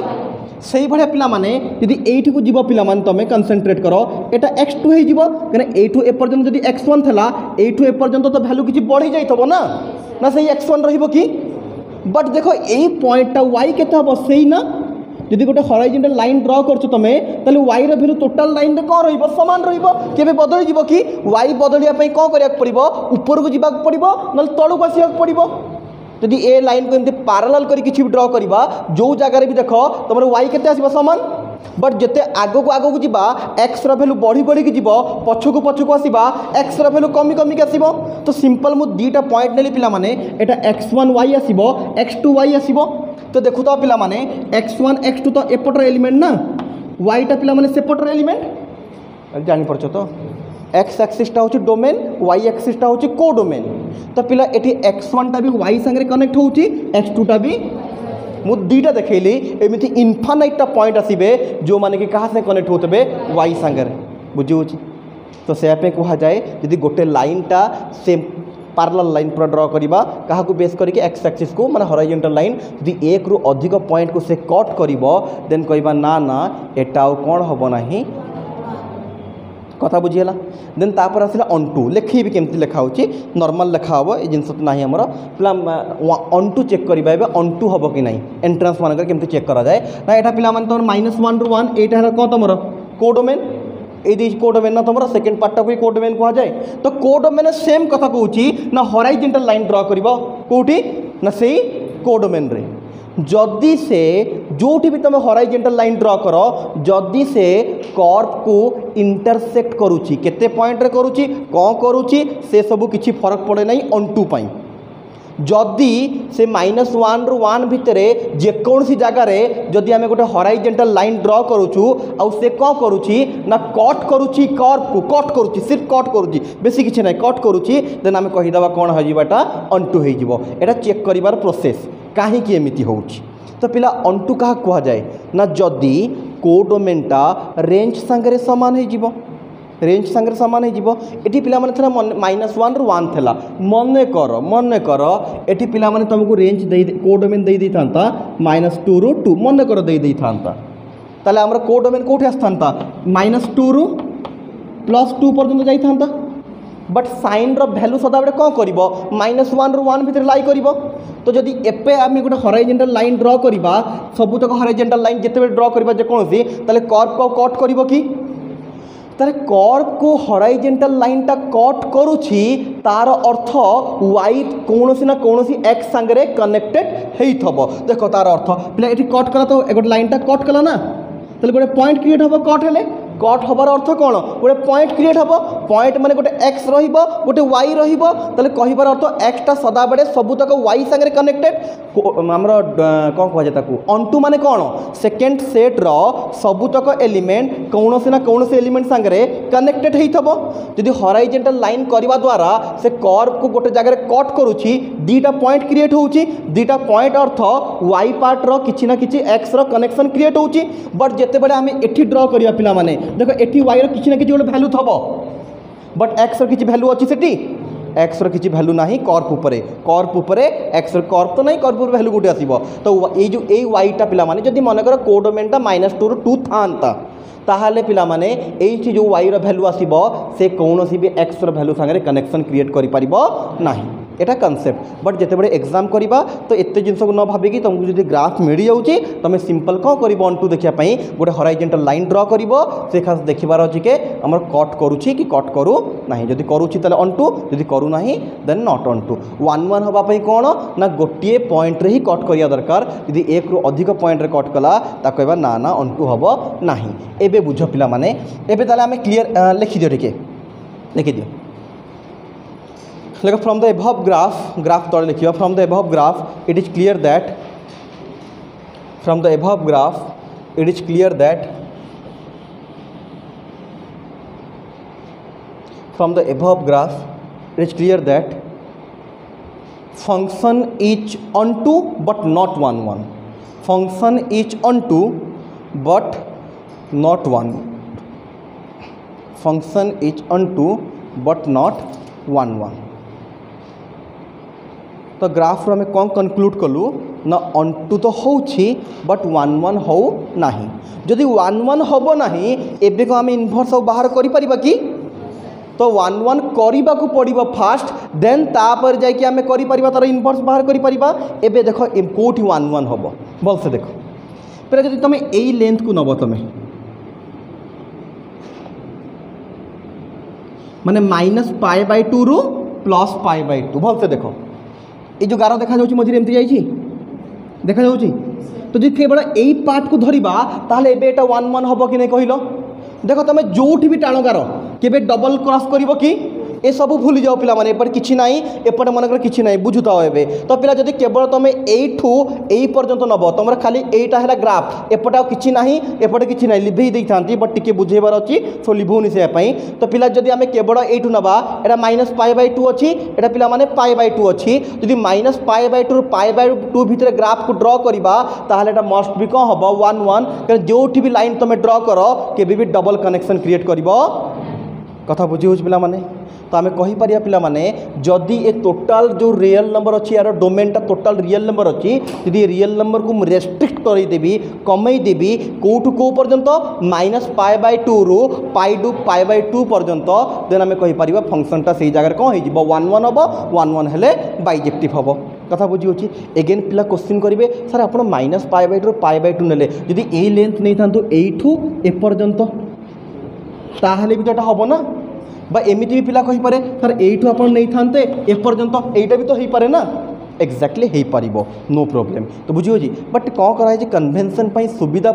सही भाया पिला माने यदि एठी को जीव पिला माने तमे कंसंट्रेट करो एटा x2 हे जीवो कने एठू ए पर्यंत जदि x1 थला एठू ए पर्यंत तो वैल्यू किछि बढ़ी जाइतबो ना ना सही x1 रहिबो कि। बट देखो एई पॉइंटटा y केते हबो सही ना। जदि गोटे हॉराइजॉन्टल लाइन ड्र करछ तमे तले y रो वैल्यू टोटल लाइन रे कोन रहिबो समान रहिबो केबे बदल जिवो कि y बदलिया पई कोन करिया पड़िबो ऊपर को जिबा पड़िबो नल तळु को आसिया पड़िबो। जदि ए लाइन को एमती पैरेलल करी किछि ड्र करबा जो जगह भी देखो तमरो y केते आसीबो समान। बट जिते आग को जीवा एक्स रैल्यू बढ़ी बढ़ी जीव पछक आसवा एक्स रैल्यू कमी कमी आसो। तो सिंपल मु 2टा पॉइंट नेली पिला माने एटा x1 y आसो x2 y आसो। तो देखु तो पिला माने x1 x2 तो एपटर एलिमेंट ना yटा पिला माने सेपटर एलिमेंट जानि परछ तो x एक्सिसटा होची डोमेन y एक्सिसटा होची कोडोमेन तो पिला एठी x1 टा भी y संगे कनेक्ट होची x2 टा भी मु दुईटा देखली एमती इनफानाइटा पॉइंट आसबे जो माने कि कहा से कनेक्ट होते वाई सांगे बुझी तो से कह जाए यदि गोटे लाइनटा सेम पैरेलल लाइन पूरा ड्र करवा क्या बेस करके एक्स एक्सिस को माने हॉरिजॉन्टल लाइन यदि एक रु अधिक पॉइंट को से कट करिवो देन कहबा ना ना एटा कौन हम ना कथा बुझीगला देन तापर आसला ऑन2 लेखी भी केमती लिखा होची नॉर्मल लिखा हम ये जिनस तो नहीं हमर पिला ऑन2 चेक करबा एबे ऑन2 हबो कि नहीं एंट्रेंस मानकर केमती चेक करा जाए ना एटा पिला मान तमर -1 रु 1 एटा है को तमर कोडोमेन ये कोडोमेन ना तुम सेकेंड पार्टा को कोडोमेन कह जाए तो कोडोमेन सेम कथा कहूँ ना हॉराइजॉन्टल लाइन ड्र कर कौटी ना से कोडोमेन रे जदि से जोटी भी तुम हॉराइजॉन्टल लाइन ड्र कर जदि से कर्व को इंटरसेक्ट करुच्ची केते पॉइंट रे करुच्ची कौन करुच्ची से सब किसी फरक पड़े नहीं ऑन2 पाई जदि से -1 रु 1 भितर जेकोसी जगार जदि आम गोटे हॉराइजॉन्टल लाइन ड्र करुचु आउ से कौन करुच्ची ना कट करुच्ची कर्व को कट करुच्ची सिर्फ कट करुच्ची बेसी किसी ना कट करुच्ची देन आम कहीदेवा कौन होटा ऑन2 हो एटा चेक करिवार प्रोसेस कहीं एमती हो तो पिला ऑन2 क्या कह जाए ना जदि कोडोमेनटा रेंज सांगे सामान हो रेंज सांगे सामान हो ये पिला -1 रु 1 थेला मन कर ये पिला तुमको रेंज दे कोडोमेन दे था -2 रु 2 मन कर दे था ताले आमर कोडोमेन कौटे आसता -2 रु +2 पर्यंत जाता बट साइन भैल्यू सदा बेले कौन कर -1 रु 1 भितर लाई कर तो जदि एपे आम गोटे हॉराइजॉन्टल लाइन ड्र करवा सबुतक हॉराइजॉन्टल लाइन जिते ड्र करवा जेकोसी ताले कर्व को कट कर कि तारे कर्व को हॉराइजॉन्टल लाइन टा कट करुछि तार अर्थ वाई कौनसी ना कौनसी एक्स सांगे कनेक्टेड होइथबो देखो तार अर्थ पिला एठी कट कला तो गोटे लाइन टा कट कला ना ताले गोटे पॉइंट क्रिएट हबो कट हेले कट हबार अर्थ कौन गोटे पॉइंट क्रिएट हम पॉइंट माने गोटे एक्स रोटे वाई रोले कहबार अर्थ एक्सटा सदा बेले सबुतक वाई सांगे कनेक्टेड आमर कौन कह जाए ऑन2 माने कौन सेकेंड सेट्र सबुतक एलिमेंट कौन ना कौन एलिमेंट सांगे कनेक्टेड होइथबो जदि हॉराइजॉन्टल लाइन करवा द्वारा से कर्व को गोटे जगह कट करुच्ची दीटा पॉइंट क्रिएट होउची दीटा पॉइंट अर्थ वाई पार्ट रो किछि ना किछि एक्स रो कनेक्शन क्रिएट होउची बट जेते बेले आमे एठी ड्र करिया पिला माने देखो एटी वाई रो किछि ना किछि गोटे वैल्यू थबो बट एक्स रो किछि वैल्यू अछि सेठी एक्स रो किछि वैल्यू नाही कर्व ऊपरे एक्स रो कर्व तो नहीं कर्व ऊपर वैल्यू गोटे आसीबो तो ये जो ए वाईटा पिला माने जदि मन कर कोडोमेनटा -2 रु 2 थांता ताहले पिला माने एठी जो वाई रो वैल्यू आसीबो से कौनसी भी एक्स रो वैल्यू संगे कनेक्शन क्रिएट करि परिबो नाही एटा कॉन्सेप्ट बट जिते बड़े एग्जाम करवा तो एत जिन को न भाविकी तुमको जो ग्राफ मिल जाऊँगी तुम सिंपल कौन कर ऑन2 देखापी गोटे हॉराइजॉन्टल लाइन ड्र कर से खास देखबार अच्छे के आम कट करुच्ची कि कट करू ना जदि करुच्ची ताले ऑन2 जदि करूना देन नॉट ऑन2 1 हाँपाई कौन ना गोटे पॉइंट रे ही कट करिया दरकार यदि एक रु अधिक पॉइंट रे कट कला ता कहबा ना ना ऑन2 हम ना एबे बुझ पिला माने एबे ताले आमे क्लियर लिखि दियो टिके लिखि दियो like from the above graph तले लिखियो from the above graph it is clear that from the above graph it is clear that from the above graph it is clear that function is onto but not 1 1 function is onto but not 1 function is onto but not 1 1 तो ग्राफ रो कौन कनक्लूड कलु ना ऑन2 तो होछि बट 1 1 हो नाही जदि 1 1 होबो नाही एबे को हम इनवर्स बाहर करि परिबा कि तो 1 1 करिबा को पड़िबो फास्ट देन तापर जाय कि हमें करि परिबा तार इनवर्स बाहर करि परिबा एबे देखो कोठी 1 1 होबो बोल से देखो पर जदि तमे एई लेंथ को नबो तमे माने -π/2 रु +π/2 बोल से देखो ये जो गार देखा जाउची मझिरे एमती जाइची देखा जाउची तो जे केवल एई पार्ट को धरिबा ताले एबे एटा 1 1 हबो कि नै कहिलो देखो तमे जोठी भी टाणो गार केबे डबल क्रॉस करिवो कि ए सब भूली जाओ पिला माने एपटे किछि नाही एपटे मनकर किछि नाही बुझुताओ एबे तो पिला जदी केवल तमे एठू एई पर्यंत नबो तमरा खाली एटा हैला ग्राफ एपटे आ किछि नाही एपटे किछि नाही लिभेई देई थांती बट टिके बुझेबार अछि सो लिभौनी से पई तो पिला जदी आमे केवल एठू नबा एटा -π/2 अछि एटा पिला माने π/2 अछि जदी -π/2 ରୁ π/2 भितर ग्राफ को ड्रॉ करिबा ताहाले एटा मस्ट बी को हबो 1 1 कारण जोठी भी लाइन तमे ड्रॉ करो केबे भी डबल कनेक्शन क्रिएट करिवो कथा बुझी होछ पिला माने तो आम कहीपर पिला माने जदि ए टोटाल जो रियल नंबर अच्छी यार डोमेनटा टोटाल रियल नंबर अच्छी जदि रियल नंबर को रेस्ट्रिक्ट करदेवी कमेदेवी कौटू कौ पर्यंत -π/2 ରୁ π/2 पर्यंत देन आम कहीपर फंक्शनटा से जगह कौन हो 1 1 हम 1 1 हेले बाइजेक्टिव हम कथा बुझी होची एगेन पिला क्वेश्चन करेंगे सर आप -π/2 ରୁ π/2 नेले जदि ए लेंथ नहीं था एठू ए पर्यंत ताहले भी तो एटा हम ना बा एमती भी पिला कहीपे सर यू आप नहीं था एपर्यंत यहीटा भी तो हो पारे ना एक्जाक्टली हो पार नो प्रॉब्लम तो बुझी होची बट कौन कराई कन्वेंशन सुविधा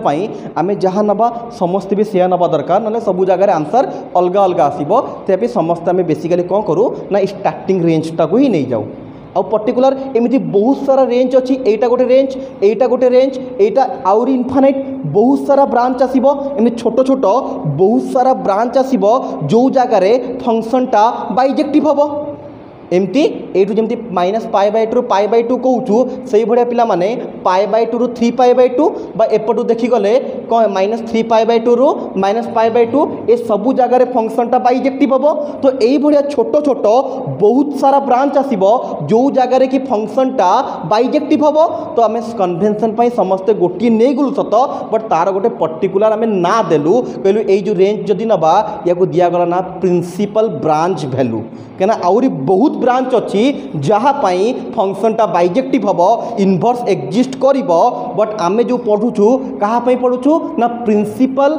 आम जहाँ नवा समस्ते भी से नवा दरकार ना सब जगह आंसर अलग अलग आसो से समस्ते आम बेसिकली कौन करूँ ना स्टार्टिंग रेंजटा को ही नहीं जाऊ आ पर्टिकुलर एमती बहुत सारा रेंज अच्छी एटा गोटे रेंज एटा आउरी इनफाइनाइट बहुत सारा ब्रांच आसीबो एमती छोट छोट बहुत सारा ब्रांच आसीबो जो जगार फंक्शनटा बाइजेक्टिव हम एमती एठू जमती -π/2 ରୁ π/2 कहूँ से भाया पिला माने π/2 ରୁ 3π/2 बा एपटू देखीगले कौन -3π/2 ରୁ -π/2 ए सबू जगार फंक्शनटा बाइजेक्टिव हम तो यही भाया छोट छोट बहुत सारा ब्रांच आसीबो जो जगार कि फंक्शनटा बाइजेक्टिव हम तो आम कन्वेंशन समस्ते गोटे नहीं गलु सत बट तार गोटे पर्टिकुलर आम ना देलु कहलु ये जो रेंज जदि नबा या दिगला ना प्रिंसिपल ब्रांच भैल्यू क्या आउरी बहुत ब्रांच अच्छी जहाँपाई फंक्शनटा बाइजेक्टिव हम इनवर्स एक्जिस्ट कर बट आम जो पढ़ुचु कहाँपाई पढ़ुचु ना प्रिंसिपल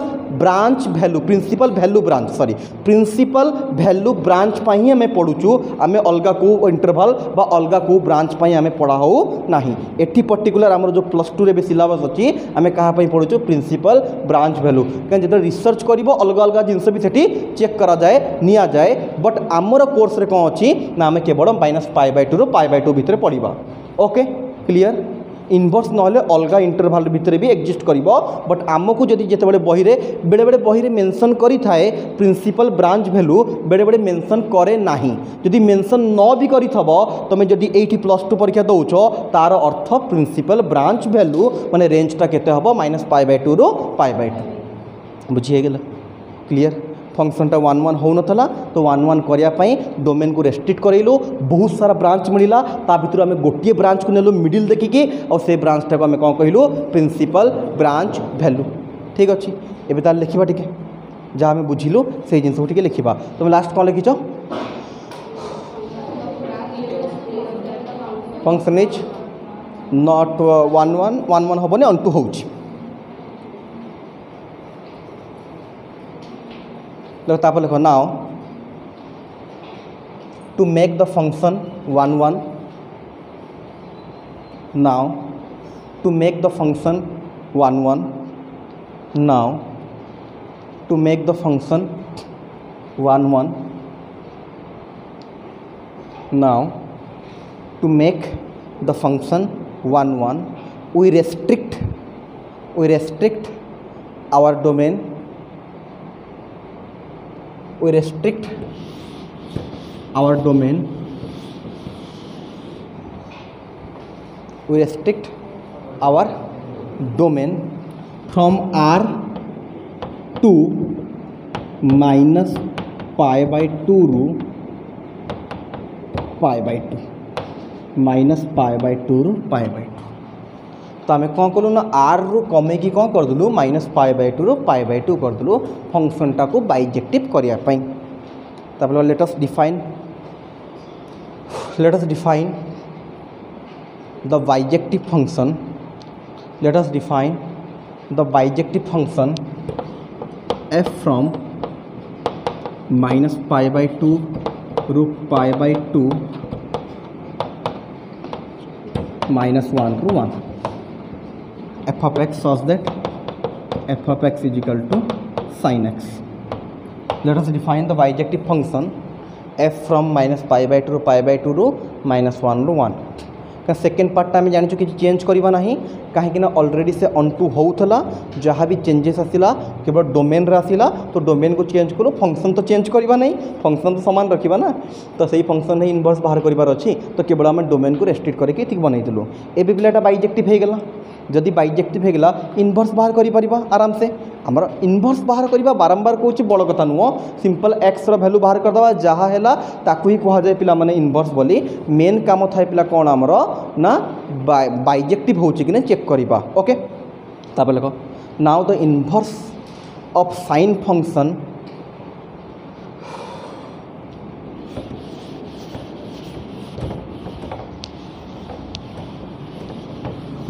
भैल्यू ब्रांच ही आम पढ़ुचु आम अलग को इंटरवल बा अलग को ब्रांच आम पढ़ाऊ ना एटी पर्टिकुलर आम जो +2 रे सिलेबस अच्छी आम कहाँपाई पढ़ुचु प्रिंसिपल ब्रांच भैल्यू कहीं जो रिसर्च कर अलग अलग जिनस भी सेठी चेक करा जाए निया जाए बट आमर कोर्स रे कौन अच्छी ना आम केवल -π/2 ରୁ π/2 भितर पढ़ा ओके क्लियर इनवर्स नहले अलग इंटरवल भितर भी एक्जिस्ट करिवो बट आमको जदि जेतेबेले बेले बेले बही रे मेंशन करि थाए प्रिंसिपल ब्रांच भैल्यू बेले बेले मेंशन करे नाही जदि मेंशन न भी करिथबो तमे जदि एठी +2 परीक्षा दउछो तार अर्थ प्रिंसिपल ब्रांच भैल्यू माने रेंजटा केते हबो -π/2 ରୁ π/2 बुझिए गेल क्लियर फंक्शनटा 1 1 हो नथला तो 1 1 करने डोमेन को रेस्ट्रिक्ट करैलु बहुत सारा ब्रांच मिला ता भितर आम गोटे ब्रांच को नेलु मिडिल देखिकी और से ब्रांचटा को आम कौन कहलु प्रिंसिपल ब्रांच भैल्यू ठीक अच्छे एबे तार लिखा टिके जहाँ आम बुझिलु से जिन टिके लिखा तुम लास्ट कौन लिखिच फंक्शन इज नॉट 1 1 1 1 हेनी ऑन 2 होउची लिख now to make the function 1 1 now to make the function 1 1 now to make the function 1 1 now to make the function 1 1 we restrict our domain we restrict our domain from R to -π/2 ରୁ π/2 -π/2 ରୁ π/2 तो आम कौन कलु ना आर रु कमे की कौन करदेलु -π/2 ରୁ π/2 करदेलु फंक्शनटा को बाइजेक्टिव करने तापर late us define the bijective function f from -π/2 ରୁ π/2 -1 ରୁ 1 f of x such that f of x is equal to sin x. Let us define the bijective function F from -π/2 ରୁ π/2 ରୁ -1 ରୁ 1 का सेकेंड पार्टा आम जानी कि चेंज करवा ना कहीं ऑलरेडी से अनटू होता जहाँ भी चेंजेस आसला केवल डोमेन रे आसला तो डोमेन को चेंज करूँ फंक्शन तो चेंज करवा नहीं फंक्शन तो सामान रखा ना तो सही फंक्शन ही इनवर्स बाहर करार अच्छी तो केवल आम डोमेन को रेस्ट्रिक्ट करके बनईलु ए पिलाटा बाइजेक्टिव होगला जदि बाइजेक्टिव होगला इनवर्स बाहर कर आराम से आमर इनवर्स बाहर करवा बारंबार कौच बड़ कथा नुह सिंपल एक्स वैल्यू बाहर करदे जहाँ है ताकू ही कहुए पिला माने इनवर्स बोली मेन काम थाए पिला कौन आमर ना बाइजेक्टिव हो कि चेक करवा ओके तापर लिख now the inverse of sine function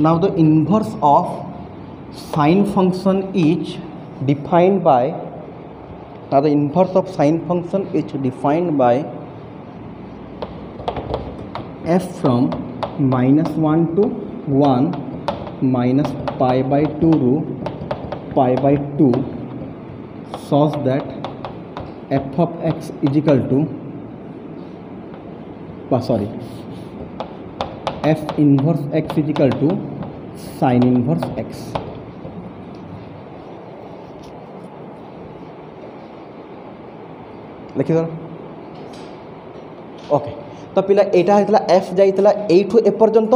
now the inverse of sine function is defined by now the inverse of sine function is defined by f from -1 to 1 minus π/2 ru π/2 such that f of x is equal to f inverse x is equal to sin inverse x लिखी दो ओके तो पिला एटा होता एफ जाइला एठू एपर्यंत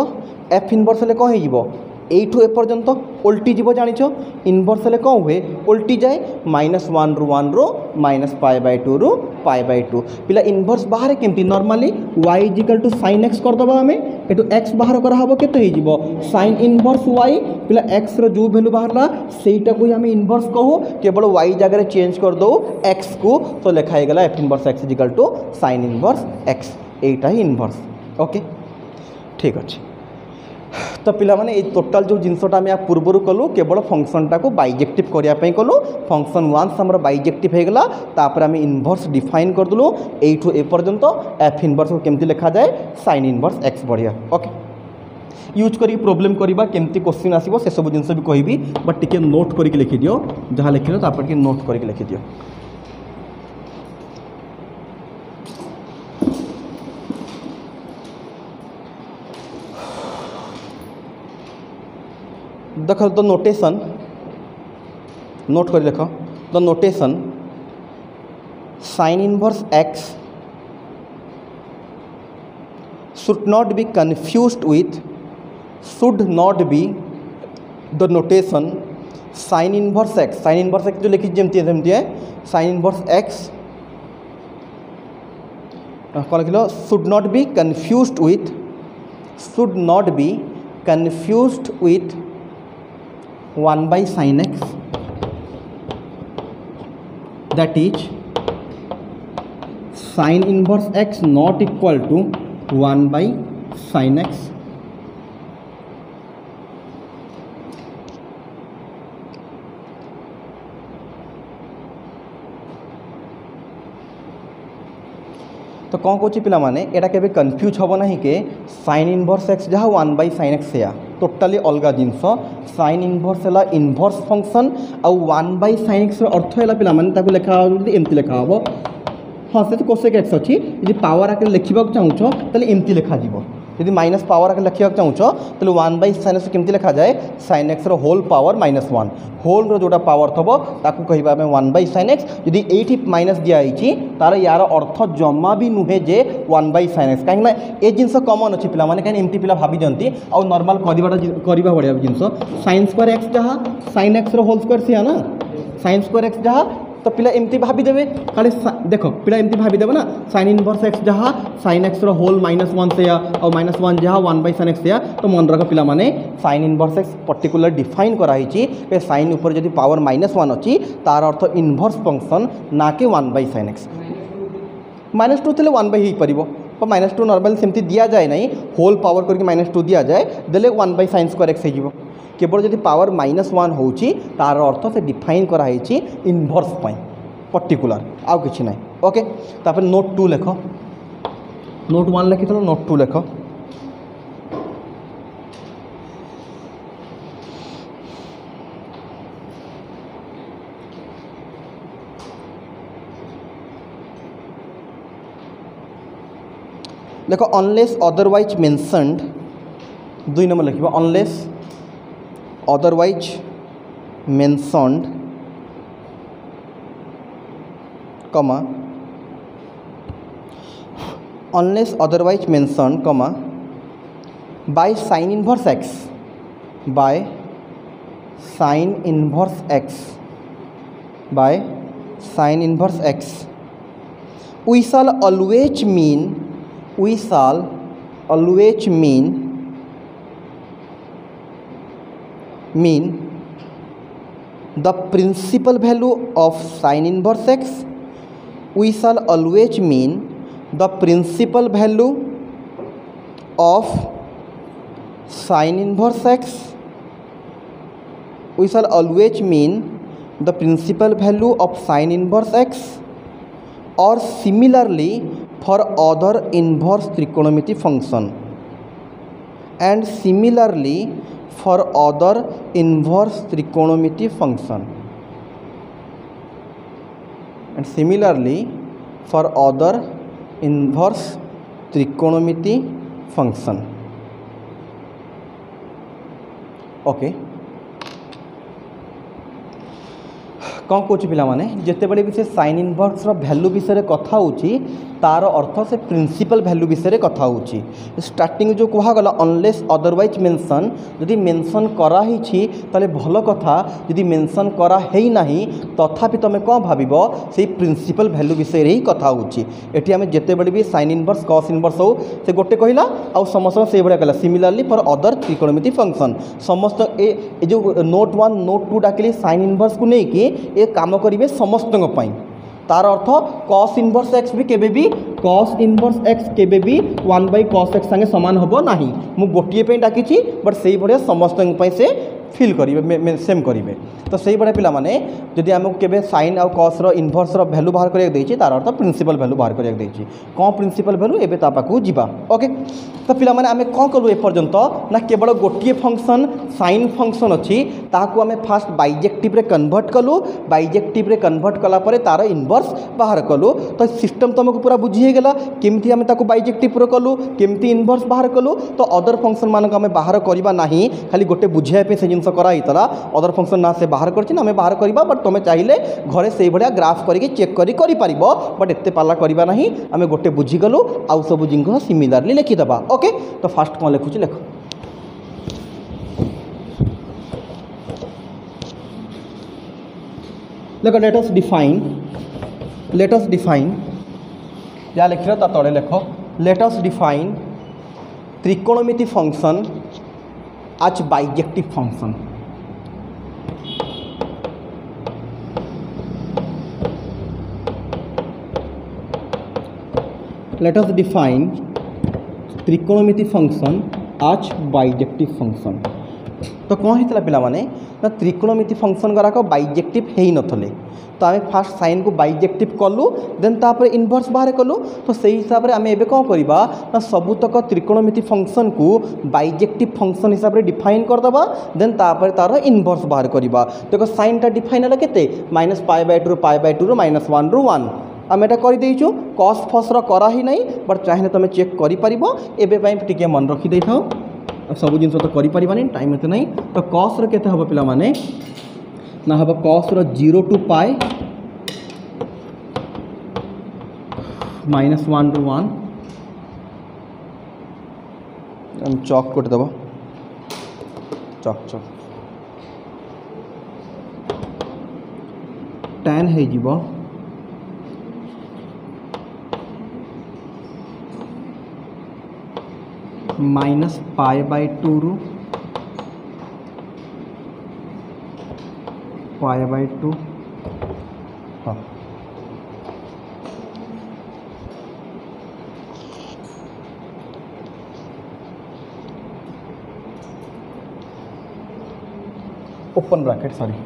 एफ इनवर्स हेले कौन हो एठू एपर्यंत उल्टी जीव जानिछ इनवर्स हेले कौन हुए उल्टी जाए -1 ରୁ 1 ରୁ -π/2 ରୁ π/2 पिला इनवर्स बाहर केमती normally y equal to sin x करदबा हमें एटू x बाहर करा हबो केते हो जीवो sin इनवर्स y पिला x रो जो वैल्यू बाहरला सेटा को हमें इनवर्स कहू केवल y जगह चेंज कर दो x को तो लिखा है गला f inverse x equal to sin inverse x एटा ही इनवर्स ओके ठीक अच्छे तो पिला माने ये टोटाल जो जिनसटा आम पूर्वर कलु केवल फंक्शनटा को बाइजेक्टिव करने कलु फंक्शन वान्स आम बाइजेक्टिव होगला तापर आम इनवर्स डिफाइन करदेलु एठू ए पर्यंत एफ इनवर्स को केमती लिखा जाए साइन इनवर्स एक्स बढ़िया ओके यूज करी प्रोब्लेम करवा केमती क्वेश्चन आसीबो से सब जिनस भी कहबी बट टिके नोट करके लिखि दियो जहाँ लिखिलो तापर के नोट करके लिखि दियो देख द नोटेशन नोट कर लिख the notation sign inverse x should not be confused with should not be the notation sign inverse x जो लिखी जमती है साइन इनवर्स एक्स कौन लिख should not be confused with 1 by sin x that is sin inverse x not equal to 1 by sin x तो कौन कौन पिला माने एटा केबे कन्फ्यूज हम ना कि साइन इनवर्स एक्स जहाँ 1 by sin x से टोटाली अलग जिनस साइन इनवर्स है इनवर्स फंक्शन आउ 1 by sin x अर्थ है पिला माने ताको लेखा एमती लेखा हम हाँ से कोसेक एक्स अच्छी यदि पावर आकर लिखा चाहूँ तो एमती लिखा यदि माइनस पावर आकर लिखा चाहूँ तो 1 by sin x केमती लिखा जाए sin x whole power -1 whole रो जोटा पावर थब ताकू कहबा आम 1 by sin x यदि एठी माइनस दिखाई तार यार अर्थ जमा भी नुहे जे 1 by sin x कहीं ए जिनस कमन अच्छी पिला माने कहीं एमती पिला भाभी जंती आउ नॉर्मल करवा बढ़िया जिनस sin स्क्वायर x जहाँ sin x होल स्क्वायर से ना sin स्क्वायर x जहाँ तो पिला एमती भावीदेवे खाली देख पिला एमती भावीदेवे ना साइन इनवर्स एक्स जहाँ साइन एक्स होल -1 से और -1 जहाँ 1 by sin x से तो मन रख पिला माने sign inverse x particular define कराई साइन ऊपर जब पावर -1 अच्छी तार अर्थ इनवर्स फंक्शन ना कि 1 by sin x -2 थे 1 by हो पार -2 नॉर्मल सेमती दिया जाए ना होल पावर करके -2 दिया जाए देले 1 by sin स्क्वायर एक्स हो केवल जब पावर -1 हो तार अर्थ से डिफाइन कराई इनवर्स पर्टिकुलर आउ कि ना ओके तापर नोट 2 लेख नोट 1 लिखी नोट 2 लेख देखो अनलेस अदरवाइज मेंशनड 2 नंबर लिखिबो unless otherwise mentioned comma unless otherwise mentioned comma by sine inverse x by sin inverse x by sin inverse x we shall always mean the principal value of sin inverse x we shall always mean the principal value of sin inverse x we shall always mean the principal value of sin inverse x or similarly for other inverse trigonometry function and similarly for other inverse trigonometry function and similarly for other inverse trigonometry function okay कौन कौच पे जिते बड़े भी से साइन इनवर्स वैल्यू विषय कथा होची तार अर्थ से प्रिंसिपल वैल्यू विषय कथा होची स्टार्टिंग जो कहगला अनलेस अदरवाइज मेंशन जदि मेंशन कराही ताले भल कथा जदि मेंशन करा है नाही तथापि तुम कौन भाव से प्रिंसिपल वैल्यू विषय ही कथा होची एटी आम जिते बड़े भी साइन इनवर्स कॉस इनवर्स हो से गोटे कहला आउ समस्त से भाया कहला सिमिलरली फॉर अदर त्रिकोणमिति फंक्शन समस्त ए जो नोट 1 नोट 2 डाकिली साइन इनवर्स को लेकिन ये काम करेंगे समस्त तार अर्थ कॉस इनवर्स एक्स भी केबे भी कॉस इनवर्स एक्स केबे भी 1/cos x संगे समान होबो नाही मु गोटिए पे डाकिछि बट सेही बढिया समस्त से फिल करेंगे सेम करेंगे तो सही भाया पिला माने जदि आमको केबे साइन आउ कॉस रो इनवर्स रो वैल्यू बाहर करिया देछि तार अर्थ प्रिंसिपल वैल्यू बाहर करिया देछि कौन प्रिंसिपल वैल्यू एबे ता पाकू जिबा ओके तो पिला माने आमे कौन कलु ए पर्यंत ना केवल गोटिए फंक्शन साइन फंक्शन अच्छी ताकू आमे फास्ट बाइजेक्टिव रे कन्वर्ट कलु बाइजेक्टिव रे कन्वर्ट कला परे तार इनवर्स बाहर कलु तो सिस्टम तुमको पूरा बुझी हे गेला केमथि आमे ताकू बाइजेक्टिव रो कलु केमथि इनवर्स बाहर कलु तो अदर फंक्शन मानक आमे बाहर करबा नाही खाली गोटे बुझिया पे से जिंस कराइतला अदर फंक्शन ना से बाहर करछि ना आमे बाहर करबा बट तुम चाहिए घरे से भाया ग्राफ करके चेक करि परिबो बट एते पाला करबा नाही आमे गोटे बुझी गलु आउ सब जिंग सिमिलरली लिखि दबा ओके तो फास्ट कौन लिखुछि लिख लेट अस डिफाइन या लिख ता तले लिख लेट अस डिफाइन त्रिकोणमिति function as bijective function let us define त्रिकोणमिति फंक्शन आज बाइजेक्टिव फंक्शन तो कौन होता पिला माने ना त्रिकोणमिति फंक्शन गुराक बाइजेक्टिव है नथले तो आम फास्ट साइन को बाइजेक्टिव कलु देन तापर इनवर्स बाहर कलु तो सही हिसाब से आम एबे कौन करबा ना सबुतक त्रिकोणमिति फंक्शन को बाइजेक्टिव फंक्शन हिसाब से डिफाइन करदबा देन तापर तार इनवर्स बाहर करबा देखो साइन टा डिफाइन हला केते -π/2 π/2 रो -1 रो 1 आम एटा कर देइछु कॉस फस रो करा ही नहीं बट चाहे तुम चेक करि परिबो एबे पई टिके मन रखि दे थाओ सब जिन तो करि परिबानी टाइम एते नहीं तो कॉस रो केते हबो पिला माने ना हबो कॉस रो 0 to π -1 रो 1 हम चॉक कोट दबो चॉक tan है जीवो -π/2 ରୁ π/2 हाँ ओपन ब्रैकेट सॉरी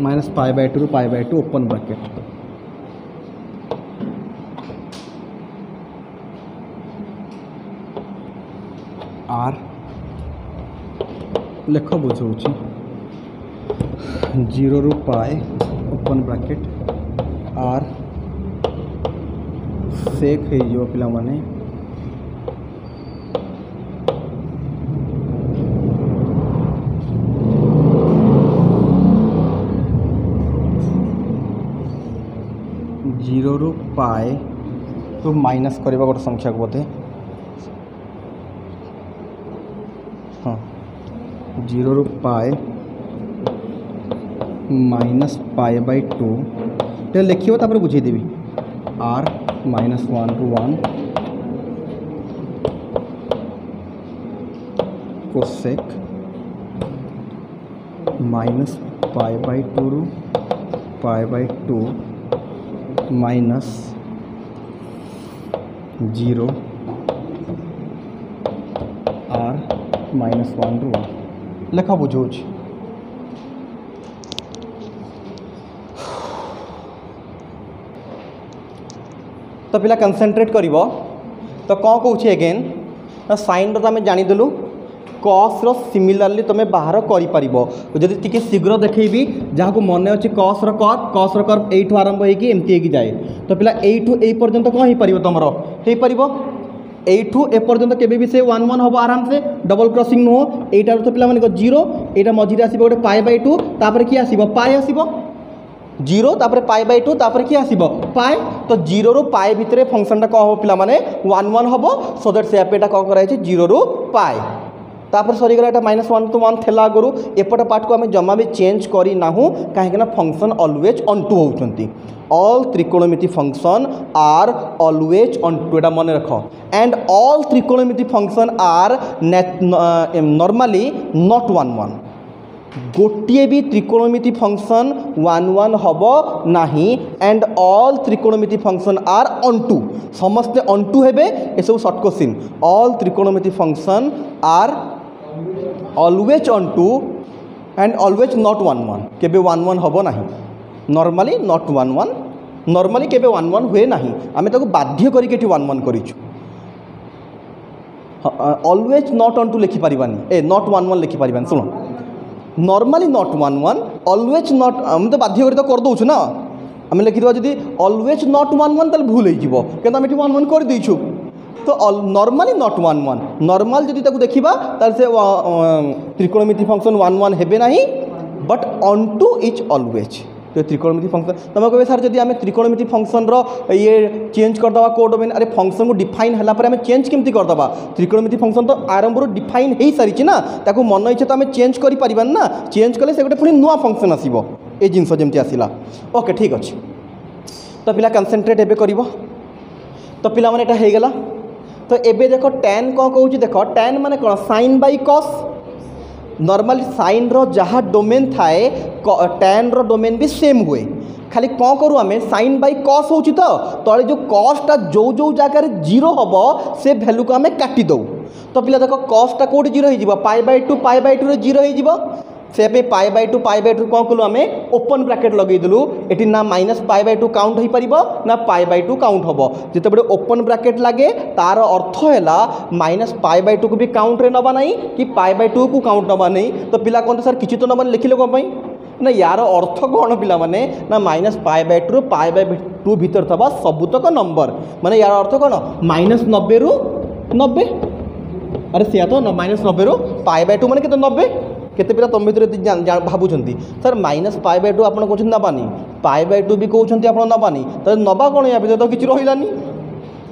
-π/2 ରୁ π/2 ओपन ब्रैकेट आर लेख बुझाऊँ 0 ରୁ π ओपन ब्रैकेट आर सेक हो पिला माने रु पाए तो माइनस करवा गोटे संख्या को बोधे हाँ 0 रु पाए माइनस पाए बाय 2 तो लिखियो तापर बुझेदेवी r -1 रु 1 कोसेक माइनस पाए बाय 2 रु पाए बाय 2 माइनस 0 r -1 रु 1 लेखा बुझाऊँ तो पिला कंसंट्रेट करिवो तो कौन कौन एगेन ना साइन तो आम जानीदेलु कस सिमिलारली तुम बाहर करी टी शीघ्र देखी जहाँ को मन अच्छे कस कर्व यू आरंभ होमती जाए तो पिला यू ए पर्यंत कौन हो पार तुम हो पार यू ए पर्यंत केबे भी से 1 1 हम आराम से डबल क्रॉसिंग नुह यहाँ तो पिला 0 यहाँ मझे आसो गोटे पाए बाय 2 तापर किए आसो पाए आसो 0 तापर पाए बाय 2 तापर किए आसो पाए तो 0 रु पाए भितर फंक्शनटा कौन हम पिला 1 1 हम सो दैट से यहाँ कौन कराई 0 रु पाए तापर सरीगला यहाँ -1 to 1 थेला आगु एपट पार्ट को आम जमा भी चेंज करना कहीं फंक्शन ऑलवेज ऑन टू होती ऑल त्रिकोणमिति function are always onto एटा मन रख एंड ऑल त्रिकोणमिति फंक्शन आर नॉर्मली नॉट 1 1 गोटे भी त्रिकोणमिति फंक्शन 1 1 हम नहीं एंड ऑल त्रिकोणमिति फंक्शन आर ऑन टू समस्ते ऑन टू हे ये सब सर्ट क्वेश्चन ऑल त्रिकोणमिति function are always onto and always not 1 1 केबे 1 1 हम नहीं नॉर्मली नॉट 1 1 नॉर्मली केबे 1 1 हुए नहीं आम ताको बाध्य करके 1 1 करिछु ऑलवेज नॉट ऑन टू लिखि परिबानी ए नॉट 1 1 लिखि परिबानी सुनो नॉर्मली नॉट 1 1 ऑलवेज नॉट हम तो बाध्य कर दौछु ना आम लिखिदेवा जदि ऑलवेज नॉट 1 1 ताले भूल हो क्योंकि आम 1 1 कर देइछु तो नॉर्मली नॉट 1 1 नॉर्मल जदि ताको देखिबा ताले से त्रिकोणमिति फंक्शन 1 1 हेबे नहीं but on two is always तो त्रिकोणमिति फंक्शन तुम कहे सर जब आम त्रिकोणमिति फंक्शन ये चेंज करदे कोड डोमेन अरे फंक्शन को डिफाइन है आम चेंज केमती करदे त्रिकोणमिति फंक्शन तो आरंभ डिफाइन हो सारी ना ताको मन इच्छा तो आम चेंज कर ना चेंज कले से गोटे पुणी नुआ फंक्शन आसो ये जिनस जमी आसला ओके ठीक अच्छे तो पिला कनसेंट्रेट एबे करिवो तो पिला माने एटा हेगला तो एबे देखो tan कौन कहूँ देख tan माने कौन sine by cos normally sine रो जहाँ डोमेन थाए tan रो डोमेन भी सेम हुए खाली कौन करूँ आम साइन बाई कस हो तो तले जो कसटा जो जो जगार 0 हम से भैल्यू को आम काटी दो तो पिला देख कसटा कौट 0 हो पाए बाय 2 रे 0 हो से पाए बाय 2 कौन कलु आम ओपन ब्राकेट लगेदेलु ये ना -π/2 काउंट हो पार ना π/2 काउंट हम जिते बड़े ओपन ब्राकेट लगे तार अर्थ है -π/2 को भी काउंट रे नवा नहीं कि π/2 को काउंट नवा नहीं तो पिला कहते सर किसी तो नवा लिखिले कौन ना यार अर्थ कौन पिला माने ना -π/2 रु π/2 भीतर थवा सबुतक नंबर माने यार अर्थ कौन -90 रु 90 अरे से तो -90 रु π/2 माने केते 90 केते पिला तुम भीतर भावुं सर -π/2 आप कहते नबानी π/2 भी कहते आप नबानी तो नबा कौन या भीतर तो किसी रही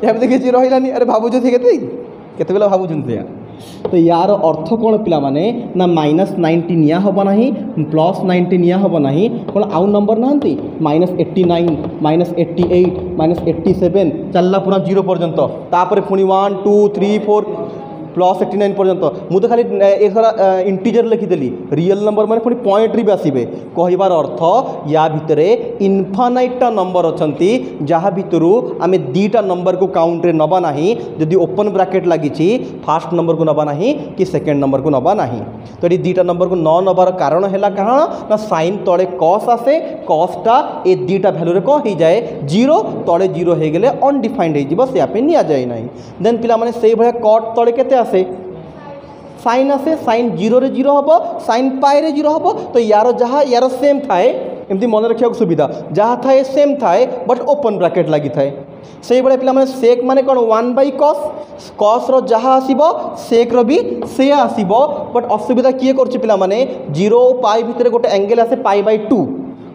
या किसी रही अरे भावुँ केते पिला भावुं तो यार अर्थ कौन पिला माने ना -90 निया हम ना +90 निया हम ना कौन आउ नंबर ना -89 -88 -87 चलला पूरा 0 पर्यंत तापर पुणी 1 2 3 4 +89 पर्यंत मुझे खाली एथर इंटीजर लिखिदेली रियल नंबर मैंने पुणी पॉइंट भी आसबे कहबार अर्थ या भितर इनफानाइटा नंबर अच्छा जहाँ भितर आम 2टा नंबर को काउंट रे नबा ना जदि ओपन ब्राकेट लगी फास्ट नंबर को नबा ना कि सेकेंड नंबर को नबा ना तो ये 2टा नंबर को न नबार कारण है कहाँ ना साइन तले कस आसे कसटा ये 2टा भैल्यू कौन हो जाए 0 तले 0 हो गले अनडिफाइंड हो से आप नि जाए ना देन पिला माने से भाया कट तले केते आसे साइन आसे साइन 0 रे 0 हम साइन पाए रे 0 हम तो यार जहाँ यार सेम थाए एमती मन रखा सुविधा जहाँ थाए सेम थाए बट ओपन ब्राकेट लगी थाए से भाया पिला माने सेक माने कौन 1/cos कस रहा आसो सेक भी से आसो बट असुविधा किए कर पिला माने 0 पाई भितर गोटे एंगल आसे π/2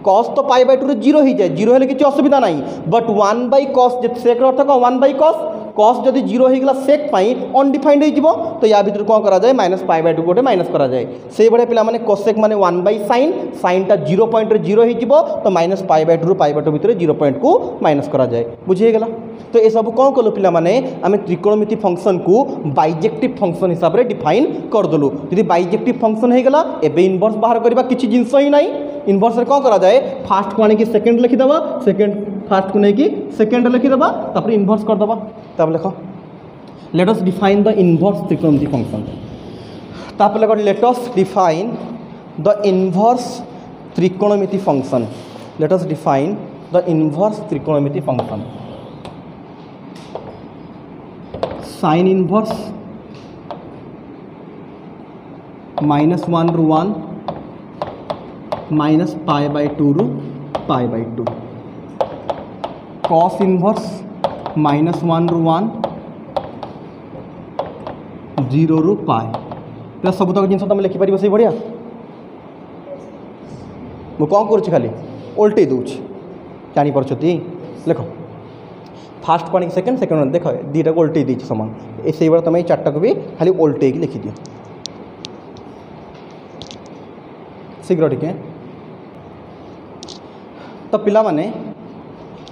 कॉस तो π/2 जीरो ही जाए, जीरो हेले किसी असुविधा नहीं, बट 1/cos सेक अर्थ कौन 1/cos कॉस जदि जीरो हो गला सेक पाई अनडिफाइंड हो तो या भितर कौन करा जाए -π/2 गोटे माइनस करा जाए से भाया पिला माने कोसेक माने 1/sin साइनटा 0 पॉइंट रे 0 हो तो -π/2 रू π/2 भितर 0 पॉइंट को माइनस करा जाए बुझीगला। तो ये सब कौन कलु पिला माने आम त्रिकोणमिति फंक्शन को बाइजेक्टिव फंक्शन हिसाब से डिफाइन करदेलु। जदि बाइजेक्टिव फंक्शन हो गला एबे इनवर्स बाहर करबा किछि जिंस ही नहीं, इनवर्स रे कौन करा जाए फास्ट को आनिकी सेकंड लिखिदेबा, सेकंड फास्ट को लेकिन सेकंड लिखिदेबा तापर इनवर्स करदेबा। तब लिख let us define the inverse त्रिकोणमिति फंक्शन। तापर लिख let us define the inverse त्रिकोणमिति function. Let us define the inverse त्रिकोणमिति फंक्शन। साइन इनवर्स -1 रू 1 -π/2 रू π/2, कॉस इनवर्स -1 रू 1 0 रू π। तो सबुतक जिन तुम लिखिपर से बढ़िया मु कौन करुच्ची खाली ओल्टे दूची जानीपी लिख फास्ट को सेकेंड सेकेंड देख दीटा को ओल्टे देती सामान से तुम ये चार्टा को भी खाली ओल्टे लिखिदियो शीघ्र टिके। तो पिला माने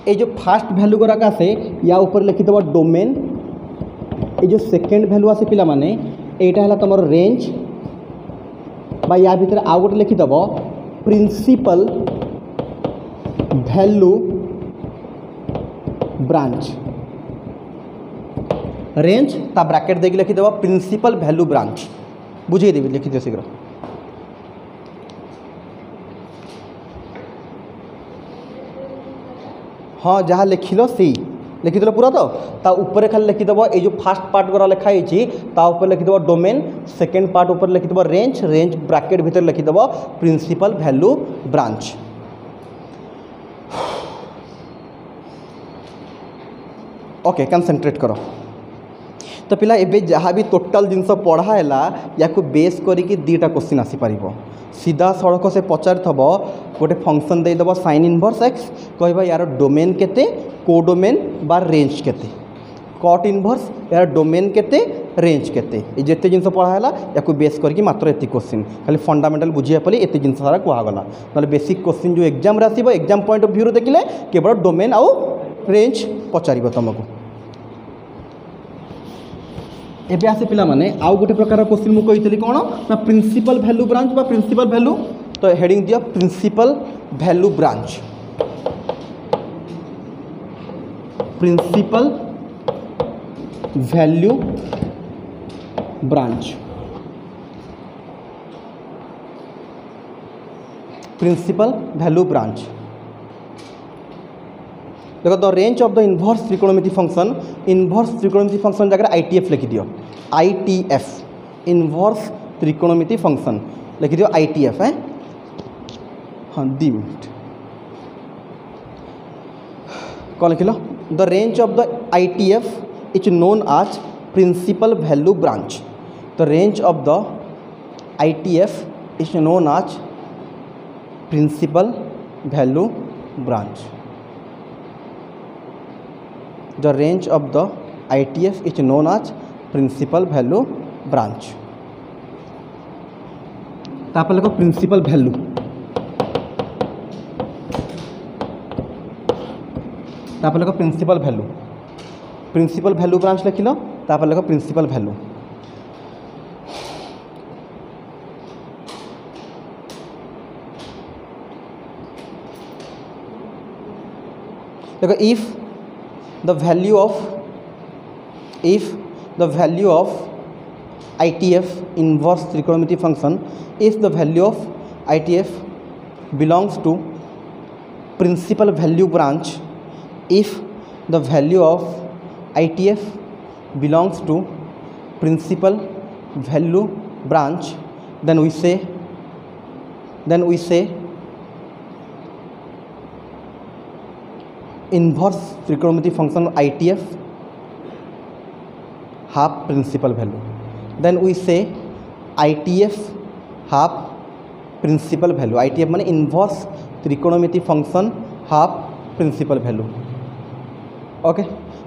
ये जो फास्ट भैल्यू गुराक आसे या ऊपर लिखिदेव डोमेन, ये जो सेकेंड भैल्यू आसे पिला माने एटा है तुम रेंज बा या भीतर आउ गोटे लिखिदेव प्रिंसिपल भैल्यू ब्रांच। रेंज ता ब्रैकेट देके लिखिदेव प्रिंसिपल भैल्यू ब्रांच बुझेदेवी लिखिदियो शीघ्र। हाँ जहाँ लिखिल से लिखिदेल पूरा तो ता ऊपर खाली लिखिदेव ये जो फास्ट पार्ट गुरा लिखाई ता ऊपर लिखिदेव डोमेन, सेकेंड पार्ट ऊपर लिखिदेव रेंज, रेंज ब्रैकेट भीतर लिखिदेव principal value branch. Okay concentrate करो। तो पिला एबे जहाँ भी टोटाल जिनस पढ़ाला या बेस करिकी दीटा क्वेश्चन आसीपर सीधा सड़क से पचार थब गोटे फंक्शन देदेव साइन इनवर्स एक्स कह यार डोमेन केते कोडोमेन बा रेंज केते, कट इनवर्स यार डोमेन केते रेंज केते जिते जिन पढ़ाला या बेस करके मात्र एति क्वेश्चन खाली फंडामेंटल बुझे पड़े एत जिन सारा कहगला ना बेसिक क्वेश्चन जो एग्जाम आसो एग्जाम पॉइंट ऑफ व्यू देखिले केवल डोमेन आउ रेंज पचार तुमको। एबे आसे पिला माने आउ गोटे प्रकार क्वेश्चन मु कही कौन ना प्रिंसिपल भैल्यू ब्रांच बा प्रिंसिपल भैल्यू। तो हेडिंग दिया principal value branch, principal value branch, principal value branch. देखो the range of the inverse त्रिकोणमिति फंक्शन, इनवर्स त्रिकोणमिति फंक्शन जगह ITF लिखि दियो, ITF इनवर्स त्रिकोणमिति फंक्शन लिखि दियो ITF है। हाँ 2 मिनट कौन लिख लो the range of the ITF is known as principal value branch. The range of the ITF is known as principal value branch. The range of the ITF is known as principal value branch। तापर लिखो प्रिंसिपल वैल्यू, तापर लिखो principal value, principal value branch लिख लो तापर लिखो प्रिंसिपल वैल्यू। देखो if the value of ITF inverse trigonometry function, if the value of ITF belongs to principal value branch, if the value of ITF belongs to principal value branch, then we say inverse trigonometry function ITF half principal value, then we say ITF half principal value। ITF माने inverse त्रिकोणमिति फंक्शन हाफ प्रिंसिपल वैल्यू। ओके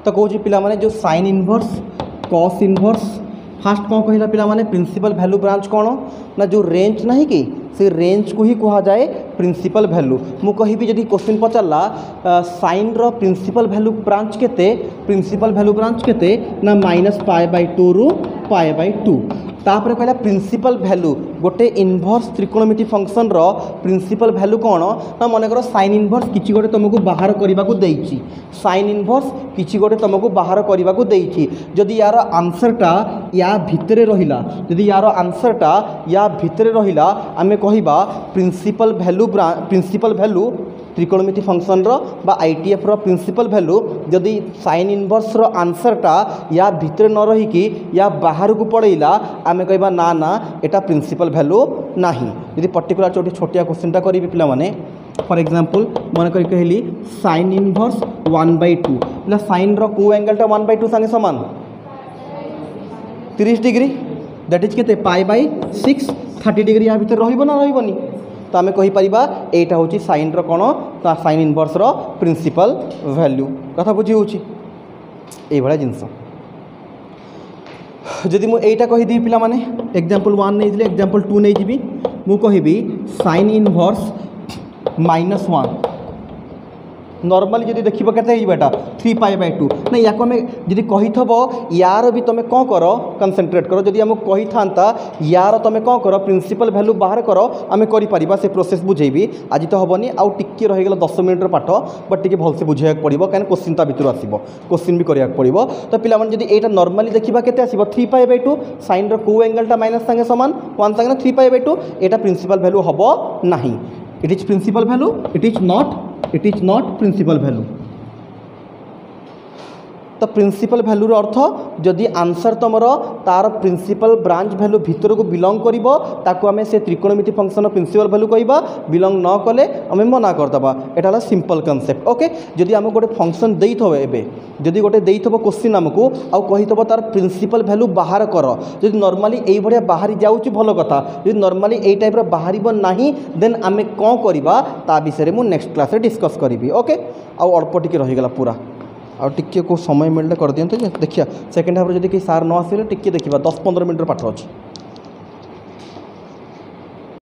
तो कौन पिला माने जो sine inverse cos inverse first कौन कहला पिला माने प्रिंसिपल वैल्यू ब्रांच कौन ना जो रेंज नहीं कि से रेंज को ही कहा जाए प्रिंसिपल वैल्यू। मु कहिबी जदि क्वेश्चन पचारला साइन रो प्रिंसिपल वैल्यू ब्रांच केते प्रिंसिपल वैल्यू ब्रांच केते ना -π/2 रु π/2 तापर कहला प्रिंसिपल वैल्यू गोटे इनवर्स त्रिकोणमिति फंक्शन रो प्रिंसिपल वैल्यू कौन ना मन कर साइन इनवर्स किछि गोटे तुमको बाहर करने को देइछि साइन इनवर्स किछि गोटे तुमको बाहर करने को देइछि जदि यार आंसरटा या भितरे रहिला जदि यार आंसरटा या भितरे रहिला आमे कहिबा प्रिंसिपल वैल्यू त्रिकोणमिति फंक्शन रो बा आईटीएफ रो प्रिंसिपल वैल्यू जदि साइन इनवर्स रो आंसरटा या भितर न रही कि या बाहर को पड़ेला आमे कहबा ना ना एटा प्रिंसिपल वैल्यू नाही। यदि पर्टिकुलर छोटी छोटिया क्वेश्चनटा करी पिला माने फॉर एग्जांपल मन करी कहली साइन इनवर्स 1/2 मतलब साइन रो को एंगलटा 1/2 संगे समान 30 डिग्री दैट इज केते π/6 30 डिग्री या भितर रहिबो ना रहिबोनी तो आम कहीपर यहाँ हूँ साइन कौन साइन इनवर्स रो प्रिंसिपल वैल्यू कथा बुझी होची भाया जिनस जदि मुझे कहीदी पिला माने एग्जांपल 1 नहीं एग्जांपल 2 नहीं जी मु कहिबी साइन इनवर्स -1 नॉर्मली जदि देखिबो केते हिबाटा 3π/2 ना या को हमें जदि कहिथबो यार भी तुम कौन कर कंसंट्रेट करो जदि हम कही था यार तुम कौन कर प्रिंसिपल वैल्यू बाहर करो आम कर से प्रोसेस बुझेबी आज तो हेनी आउ टिके रहीगला 10 मिनट पाठ बट टिके भलसे बुझे पड़ो कहीं क्वेश्चन ता भितर आसो क्वेश्चन भी कराया पड़ो तो पिलामाने जदि एटा नॉर्मली देखा केते आसीबो 3π/2 साइन रो को एंगलटा माइनस संगे समान 1 संगे 3π/2 एटा प्रिंसिपल वैल्यू हबो नाही it is principal value it is not principal value. तो प्रिंसिपल वैल्यूर अर्थ जदि आंसर तुमर तार प्रिंसिपल ब्रांच वैल्यू भितर को बिलोंग करिबो ताको आमे से त्रिकोणमिति फंक्शन प्रिंसिपल वैल्यू कहबा बिलोंग न कले आमे मना करदबा एटा हला सिंपल कांसेप्ट। ओके जदि आम गोटे फंक्शन देइथबो एबे जदि गोटे देइथबो क्वेश्चन हमको आउ कहिथबो तार प्रिंसिपल वैल्यू बाहर कर जदि नॉर्मली एई भडिया बाहरी जाउची भलो कथा जदि नॉर्मली एई टाइप रो बाहरीबो नाही देन आमे कोन करबा ता विषय मु नेक्स्ट क्लास रे डिस्कस करिवि। ओके आउ अल्प टिके रहिगला पूरा और टिके को समय मिलले कर दियंते देखिया सेकंड हाफ रे जदि कि सार न आसिले टिके देखिबा 10-15 मिनिट पाठ अछि।